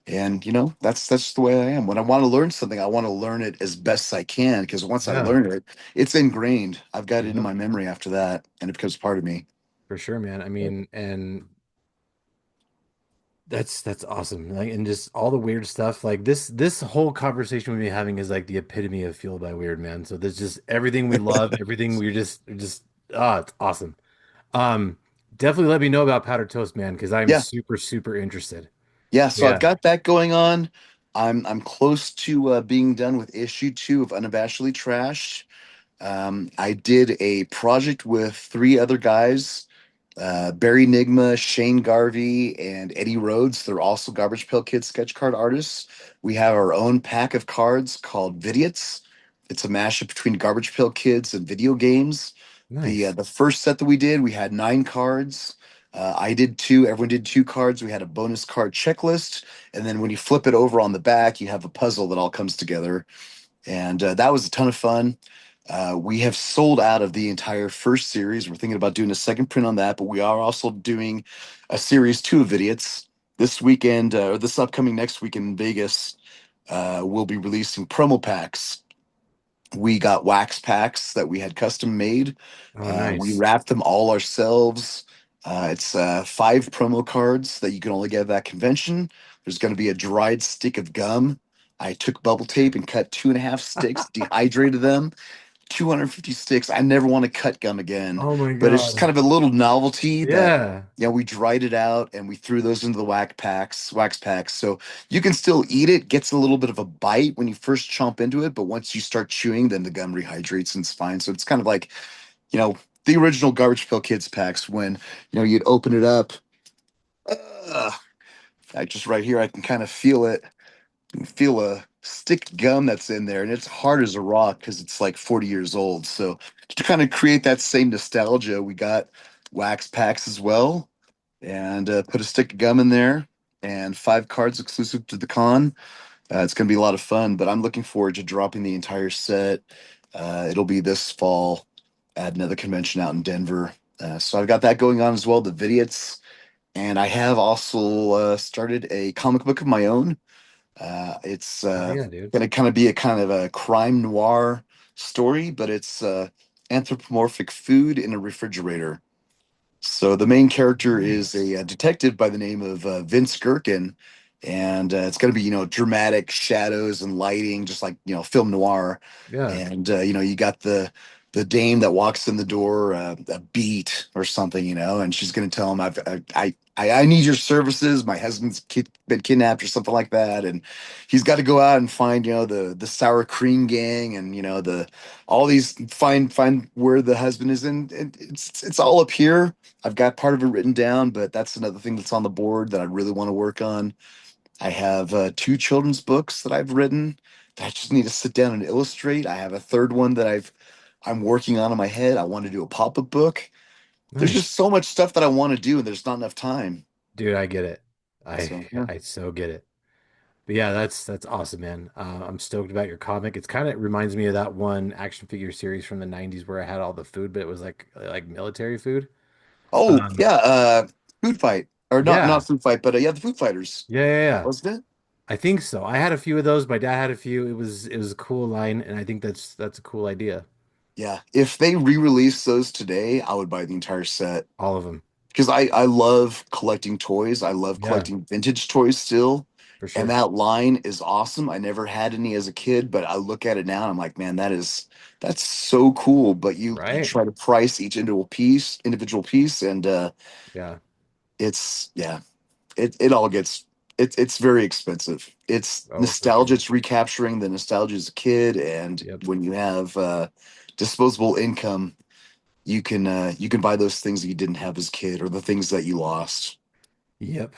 Speaker 2: And that's just the way I am. When I want to learn something, I want to learn it as best I can because once I
Speaker 1: Yeah.
Speaker 2: learn it, it's ingrained. I've got it in
Speaker 1: Yep.
Speaker 2: my memory after that, and it becomes part of me.
Speaker 1: For sure, man. I mean, and that's awesome. Like, and just all the weird stuff. Like this whole conversation we've been having is like the epitome of fueled by weird, man. So there's just everything we love, everything we're just it's awesome. Um, Definitely let me know about powdered toast, man, because I'm
Speaker 2: Yeah,
Speaker 1: super, super interested.
Speaker 2: yeah. So I've
Speaker 1: Yeah.
Speaker 2: got that going on. I'm close to being done with issue 2 of Unabashedly Trash. I did a project with 3 other guys, Barry Nigma, Shane Garvey, and Eddie Rhodes. They're also Garbage Pail Kids sketch card artists. We have our own pack of cards called Vidiots. It's a mashup between Garbage Pail Kids and video games.
Speaker 1: Nice.
Speaker 2: The first set that we did, we had 9 cards. I did 2. Everyone did 2 cards. We had a bonus card checklist, and then when you flip it over on the back, you have a puzzle that all comes together. And that was a ton of fun. We have sold out of the entire first series. We're thinking about doing a second print on that, but we are also doing a series 2 of Idiots this weekend, or this upcoming next week in Vegas. We'll be releasing promo packs. We got wax packs that we had custom made.
Speaker 1: Oh,
Speaker 2: We
Speaker 1: nice.
Speaker 2: wrapped them all ourselves. It's 5 promo cards that you can only get at that convention. There's going to be a dried stick of gum. I took bubble tape and cut 2.5 sticks, dehydrated them, 250 sticks. I never want to cut gum again,
Speaker 1: Oh my
Speaker 2: but it's just
Speaker 1: God.
Speaker 2: kind of a little novelty that,
Speaker 1: Yeah.
Speaker 2: we dried it out and we threw those into the wax packs. So you can still eat it, gets a little bit of a bite when you first chomp into it, but once you start chewing, then the gum rehydrates and it's fine. So it's kind of like, you know, the original Garbage Pail Kids packs when, you'd open it up. Uh, I just right here, I can kind of feel it and feel a stick gum that's in there, and it's hard as a rock because it's like 40 years old. So to kind of create that same nostalgia, we got wax packs as well, and put a stick of gum in there, and 5 cards exclusive to the con. It's going to be a lot of fun, but I'm looking forward to dropping the entire set. It'll be this fall at another convention out in Denver. So I've got that going on as well, the Vidiots. And I have also started a comic book of my own. It's
Speaker 1: Oh yeah, dude.
Speaker 2: going to kind of be a kind of a crime noir story, but it's anthropomorphic food in a refrigerator. So the main character is
Speaker 1: Nice.
Speaker 2: a detective by the name of Vince Gherkin, and it's going to be dramatic shadows and lighting, just like film noir.
Speaker 1: Yeah.
Speaker 2: And you got the dame that walks in the door, a beat or something, and she's going to tell him, I need your services. My husband's been kidnapped or something like that, and he's got to go out and find the sour cream gang and the all these find where the husband is in. And it's all up here. I've got part of it written down, but that's another thing that's on the board that I really want to work on. I have 2 children's books that I've written that I just need to sit down and illustrate. I have a third one that I'm working on in my head. I want to do a pop-up book. There's
Speaker 1: Nice.
Speaker 2: just so much stuff that I want to do, and there's not enough time.
Speaker 1: Dude, I get it. I
Speaker 2: So yeah.
Speaker 1: I so get it. But yeah, that's awesome, man. I'm stoked about your comic. It's kind of reminds me of that one action figure series from the 90s where I had all the food, but it was like military food.
Speaker 2: Oh
Speaker 1: Um,
Speaker 2: yeah, food fight or not
Speaker 1: yeah.
Speaker 2: food fight, but yeah, the Food Fighters,
Speaker 1: Yeah, yeah, yeah.
Speaker 2: wasn't it?
Speaker 1: I think so. I had a few of those. My dad had a few. It was a cool line, and I think that's a cool idea.
Speaker 2: Yeah. If they re-release those today, I would buy the entire set
Speaker 1: All of them.
Speaker 2: because I love collecting toys. I love
Speaker 1: Yeah,
Speaker 2: collecting vintage toys still.
Speaker 1: for
Speaker 2: And
Speaker 1: sure.
Speaker 2: that line is awesome. I never had any as a kid, but I look at it now and I'm like, man, that's so cool. But you
Speaker 1: Right?
Speaker 2: try to price each individual piece, and
Speaker 1: Yeah.
Speaker 2: it's yeah, it all gets it's very expensive. It's
Speaker 1: Oh, for
Speaker 2: nostalgia.
Speaker 1: sure.
Speaker 2: It's recapturing the nostalgia as a kid, and
Speaker 1: Yep.
Speaker 2: when you have disposable income, you can buy those things that you didn't have as a kid or the things that you lost.
Speaker 1: Yep.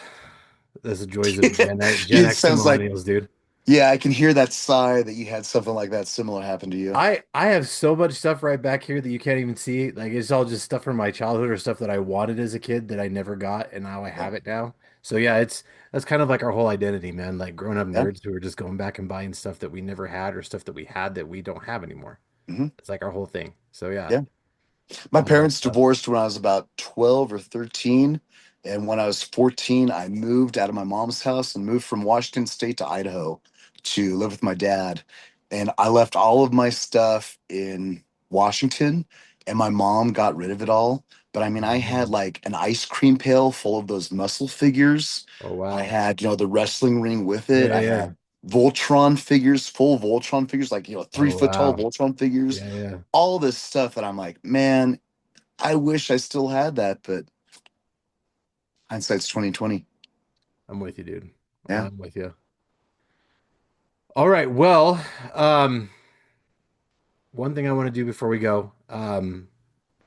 Speaker 1: That's the joys of Gen
Speaker 2: It
Speaker 1: X to
Speaker 2: sounds like,
Speaker 1: millennials, dude.
Speaker 2: yeah, I can hear that sigh that you had something like that similar happen to you.
Speaker 1: I have so much stuff right back here that you can't even see. Like it's all just stuff from my childhood or stuff that I wanted as a kid that I never got, and now I
Speaker 2: Yeah,
Speaker 1: have it now. So yeah, it's that's kind of like our whole identity, man. Like grown up
Speaker 2: yeah,
Speaker 1: nerds who are just going back and buying stuff that we never had or stuff that we had that we don't have anymore.
Speaker 2: hmm
Speaker 1: It's like our whole thing. So yeah,
Speaker 2: yeah. My
Speaker 1: all that
Speaker 2: parents
Speaker 1: stuff.
Speaker 2: divorced when I was about 12 or 13. And when I was 14, I moved out of my mom's house and moved from Washington State to Idaho to live with my dad. And I left all of my stuff in Washington, and my mom got rid of it all. But I mean, I had
Speaker 1: Mm.
Speaker 2: like an ice cream pail full of those muscle figures.
Speaker 1: Oh
Speaker 2: I
Speaker 1: wow.
Speaker 2: had, the wrestling ring with
Speaker 1: Yeah,
Speaker 2: it. I
Speaker 1: yeah, yeah.
Speaker 2: had Voltron figures, full Voltron figures, like, 3
Speaker 1: Oh
Speaker 2: foot tall
Speaker 1: wow.
Speaker 2: Voltron figures,
Speaker 1: Yeah, yeah.
Speaker 2: all this stuff that I'm like, man, I wish I still had that, but hindsight's 2020.
Speaker 1: I'm with you, dude.
Speaker 2: Yeah.
Speaker 1: I'm with you. All right. Well, one thing I want to do before we go,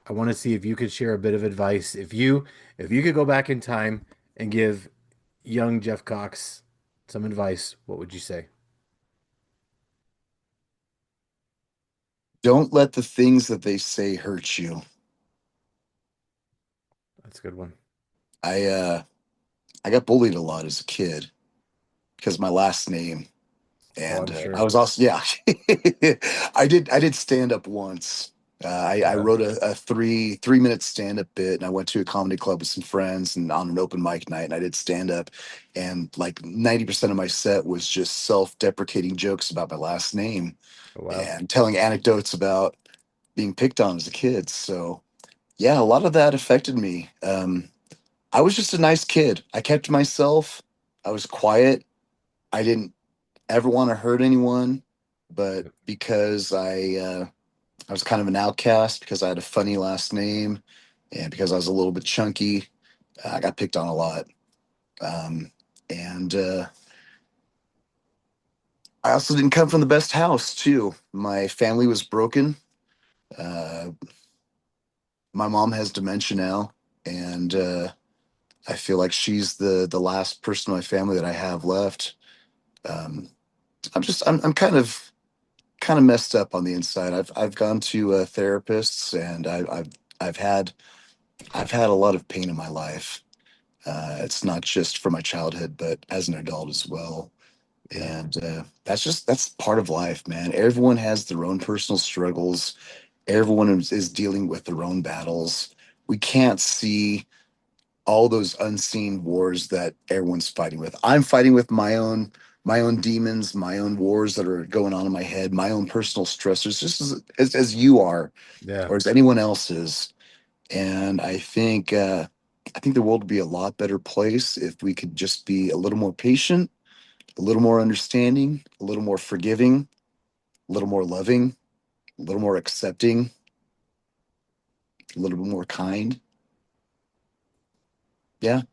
Speaker 1: I want to see if you could share a bit of advice. If you could go back in time and give young Jeff Cox some advice, what would you say?
Speaker 2: Don't let the things that they say hurt you.
Speaker 1: That's a good one.
Speaker 2: I uh I got bullied a lot as a kid because of my last name.
Speaker 1: Oh,
Speaker 2: And
Speaker 1: I'm
Speaker 2: I
Speaker 1: sure.
Speaker 2: was also, yeah, I did stand up once. I
Speaker 1: Yeah.
Speaker 2: wrote a three minute stand up bit, and I went to a comedy club with some friends and on an open mic night, and I did stand up, and like 90% of my set was just self deprecating jokes about my last name
Speaker 1: Oh, wow.
Speaker 2: and telling anecdotes about being picked on as a kid. So yeah, a lot of that affected me. I was just a nice kid. I kept to myself. I was quiet. I didn't ever want to hurt anyone, but because I was kind of an outcast because I had a funny last name and because I was a little bit chunky, I got picked on a lot. And I also didn't come from the best house too. My family was broken. Uh, my mom has dementia now, and I feel like she's the last person in my family that I have left. Um, I'm kind of messed up on the inside. I've gone to therapists, and I've had a lot of pain in my life. It's not just from my childhood, but as an adult as well.
Speaker 1: Yeah.
Speaker 2: And that's part of life, man. Everyone has their own personal struggles. Everyone is dealing with their own battles. We can't see all those unseen wars that everyone's fighting with. I'm fighting with my own demons, my own wars that are going on in my head, my own personal stressors, just as you are,
Speaker 1: Yeah.
Speaker 2: or as anyone else is. And I think the world would be a lot better place if we could just be a little more patient, a little more understanding, a little more forgiving, a little more loving, a little more accepting, a little bit more kind. Yeah.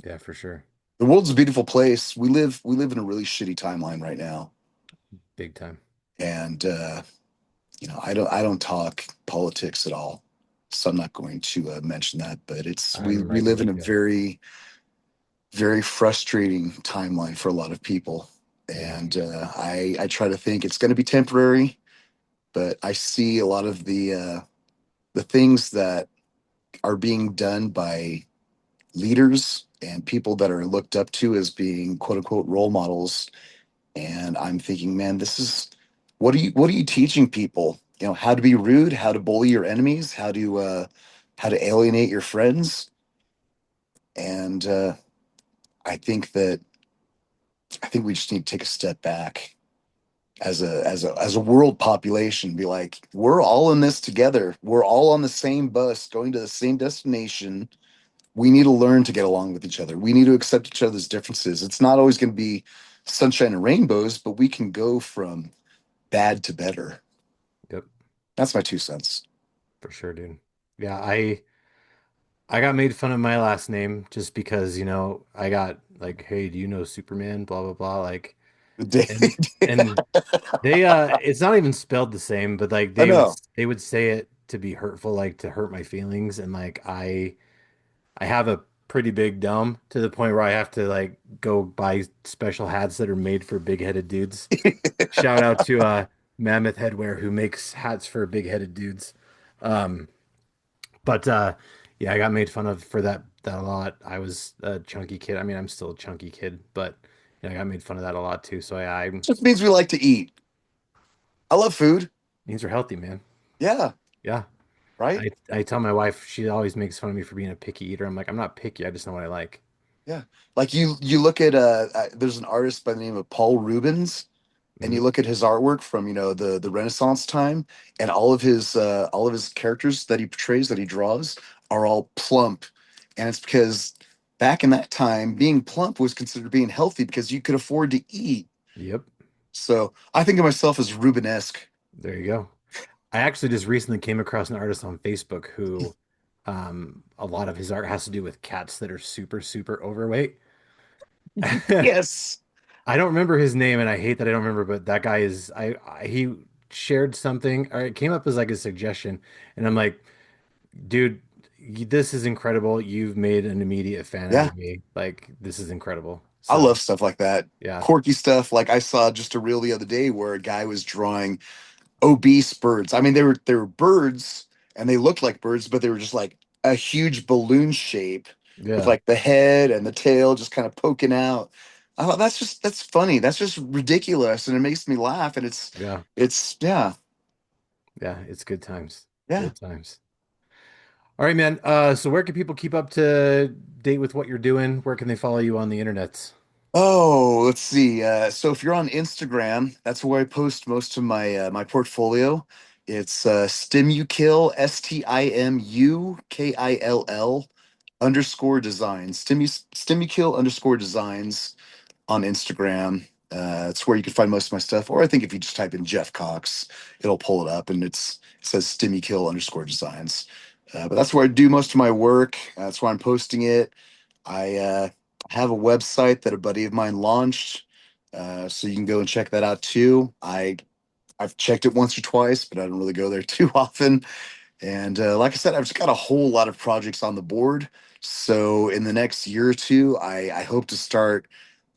Speaker 1: Yeah, for sure.
Speaker 2: The world's a beautiful place. We live in a really shitty timeline right now.
Speaker 1: Big time.
Speaker 2: And I don't talk politics at all. So I'm not going to mention that, but it's we
Speaker 1: I'm
Speaker 2: we
Speaker 1: right there
Speaker 2: live in
Speaker 1: with
Speaker 2: a
Speaker 1: you.
Speaker 2: very very frustrating timeline for a lot of people.
Speaker 1: Yeah.
Speaker 2: And I try to think it's going to be temporary, but I see a lot of the things that are being done by leaders and people that are looked up to as being quote unquote role models. And I'm thinking, man, this is what are you teaching people? How to be rude, how to bully your enemies, how to alienate your friends. And I think that I think we just need to take a step back as a world population, be like, we're all in this together. We're all on the same bus going to the same destination. We need to learn to get along with each other. We need to accept each other's differences. It's not always going to be sunshine and rainbows, but we can go from bad to better.
Speaker 1: Yep,
Speaker 2: That's my 2 cents.
Speaker 1: for sure, dude. Yeah, I got made fun of my last name just because, I got like, hey, do you know Superman? Blah blah blah. Like,
Speaker 2: The day,
Speaker 1: and they it's not even spelled the same, but like
Speaker 2: I
Speaker 1: they would
Speaker 2: know.
Speaker 1: they would say it to be hurtful, like to hurt my feelings, and like I have a pretty big dome to the point where I have to like go buy special hats that are made for big-headed dudes. Shout out to Mammoth Headwear who makes hats for big-headed dudes. Um, but yeah, I got made fun of for that a lot. I was a chunky kid. I mean, I'm still a chunky kid, but I got made fun of that a lot too. So yeah,
Speaker 2: Just means we like to eat. I love food.
Speaker 1: means are healthy, man.
Speaker 2: Yeah,
Speaker 1: Yeah.
Speaker 2: right.
Speaker 1: I tell my wife, she always makes fun of me for being a picky eater. I'm like, I'm not picky. I just know what I like.
Speaker 2: Yeah, like you look at there's an artist by the name of Paul Rubens, and
Speaker 1: Mhm.
Speaker 2: you look at his artwork from the Renaissance time, and all of his characters that he portrays that he draws are all plump, and it's because back in that time, being plump was considered being healthy because you could afford to eat.
Speaker 1: Yep.
Speaker 2: So I think of myself as Rubenesque.
Speaker 1: There you go. I actually just recently came across an artist on Facebook who a lot of his art has to do with cats that are super, super overweight.
Speaker 2: Yes.
Speaker 1: I don't remember his name and I hate that I don't remember, but that guy is he shared something or it came up as like a suggestion and I'm like, dude, this is incredible. You've made an immediate fan out
Speaker 2: Yeah,
Speaker 1: of me. Like this is incredible.
Speaker 2: I
Speaker 1: So,
Speaker 2: love stuff like that.
Speaker 1: yeah.
Speaker 2: Quirky stuff. Like I saw just a reel the other day where a guy was drawing obese birds. I mean, they were birds and they looked like birds, but they were just like a huge balloon shape with
Speaker 1: Yeah.
Speaker 2: like the head and the tail just kind of poking out. I thought that's funny. That's just ridiculous, and it makes me laugh. And
Speaker 1: Yeah.
Speaker 2: yeah,
Speaker 1: Yeah, it's good times.
Speaker 2: yeah.
Speaker 1: Good times. All right, man. So where can people keep up to date with what you're doing? Where can they follow you on the internet?
Speaker 2: Oh, let's see. So if you're on Instagram, that's where I post most of my portfolio. It's Stimukill, STIMUKILL _ design. Stimukill _ designs on Instagram. It's where you can find most of my stuff. Or I think if you just type in Jeff Cox, it'll pull it up and it says Stimukill _ designs. But that's where I do most of my work. That's where I'm posting it. I have a website that a buddy of mine launched, so you can go and check that out too. I've checked it once or twice, but I don't really go there too often. And like I said, I've just got a whole lot of projects on the board. So in the next year or two, I hope to start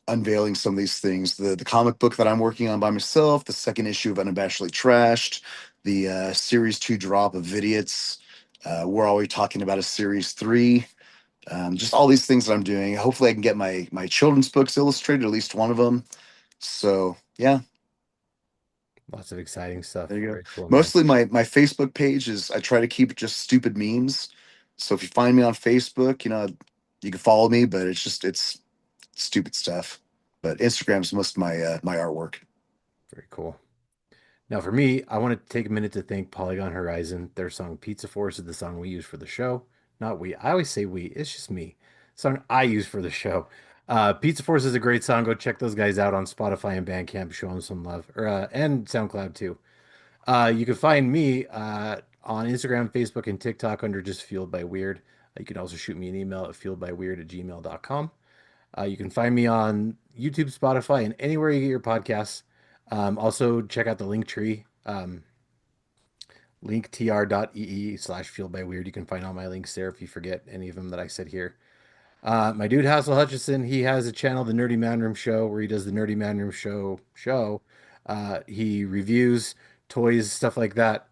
Speaker 2: unveiling some of these things. The comic book that I'm working on by myself, the second issue of Unabashedly Trashed, the series 2 drop of Vidiots. We're always talking about a series 3. Just all these things that I'm doing. Hopefully, I can get my children's books illustrated, at least one of them. So yeah,
Speaker 1: Lots of exciting stuff.
Speaker 2: there you go.
Speaker 1: Very cool, man.
Speaker 2: Mostly my Facebook page is I try to keep it just stupid memes. So if you find me on Facebook, you can follow me, but it's stupid stuff. But Instagram's most of my artwork.
Speaker 1: Very cool. Now, for me, I want to take a minute to thank Polygon Horizon. Their song Pizza Force is the song we use for the show. Not we. I always say we. It's just me. Song I use for the show. Pizza Force is a great song. Go check those guys out on Spotify and Bandcamp. Show them some love. And SoundCloud too. You can find me on Instagram, Facebook, and TikTok under just Fueled by Weird. You can also shoot me an email at fueledbyweird@gmail.com. You can find me on YouTube, Spotify, and anywhere you get your podcasts. Also, check out the Linktree, linktr.ee/fueled by weird. You can find all my links there if you forget any of them that I said here. My dude Hassel Hutchison, he has a channel, the Nerdy Manroom Show, where he does the Nerdy Manroom Show. He reviews toys, stuff like that.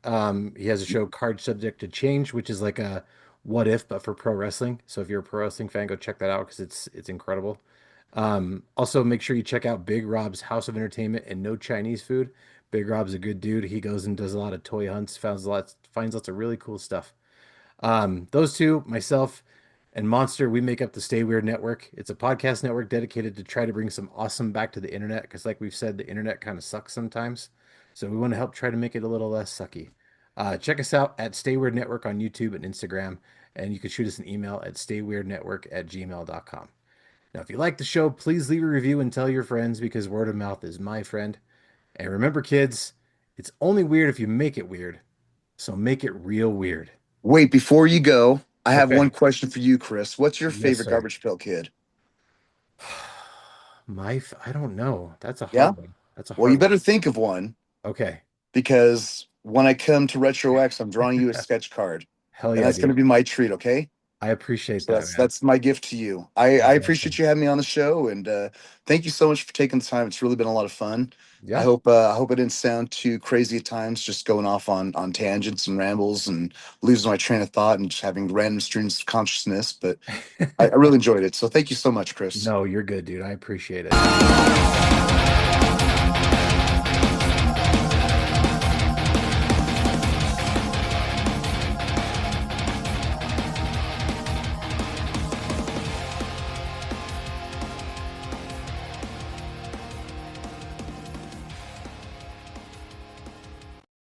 Speaker 1: He has a show, Card Subject to Change, which is like a what if, but for pro wrestling. So if you're a pro wrestling fan, go check that out because it's incredible. Also, make sure you check out Big Rob's House of Entertainment and No Chinese Food. Big Rob's a good dude. He goes and does a lot of toy hunts, finds lots of really cool stuff. Those two, myself. And Monster, we make up the Stay Weird Network. It's a podcast network dedicated to try to bring some awesome back to the internet because, like we've said, the internet kind of sucks sometimes. So we want to help try to make it a little less sucky. Check us out at Stay Weird Network on YouTube and Instagram, and you can shoot us an email at stayweirdnetwork@gmail.com. Now, if you like the show, please leave a review and tell your friends because word of mouth is my friend. And remember, kids, it's only weird if you make it weird. So make it real weird.
Speaker 2: Wait, before you go, I have one
Speaker 1: Okay.
Speaker 2: question for you, Chris. What's your
Speaker 1: Yes,
Speaker 2: favorite
Speaker 1: sir.
Speaker 2: Garbage Pail Kid?
Speaker 1: I don't know. That's a
Speaker 2: Yeah?
Speaker 1: hard one. That's a
Speaker 2: Well, you
Speaker 1: hard one.
Speaker 2: better think of one
Speaker 1: Okay.
Speaker 2: because when I come to Retro X, I'm drawing you a sketch card,
Speaker 1: Hell
Speaker 2: and
Speaker 1: yeah,
Speaker 2: that's going to
Speaker 1: dude.
Speaker 2: be my treat, okay?
Speaker 1: I appreciate
Speaker 2: So
Speaker 1: that,
Speaker 2: that's
Speaker 1: man.
Speaker 2: that's my gift to you. I
Speaker 1: That's
Speaker 2: appreciate
Speaker 1: awesome.
Speaker 2: you having me on the show, and thank you so much for taking the time. It's really been a lot of fun.
Speaker 1: Yeah.
Speaker 2: I hope it didn't sound too crazy at times, just going off on tangents and rambles and losing my train of thought and just having random streams of consciousness. But I really enjoyed it. So thank you so much, Chris.
Speaker 1: No, you're good, dude. I appreciate it.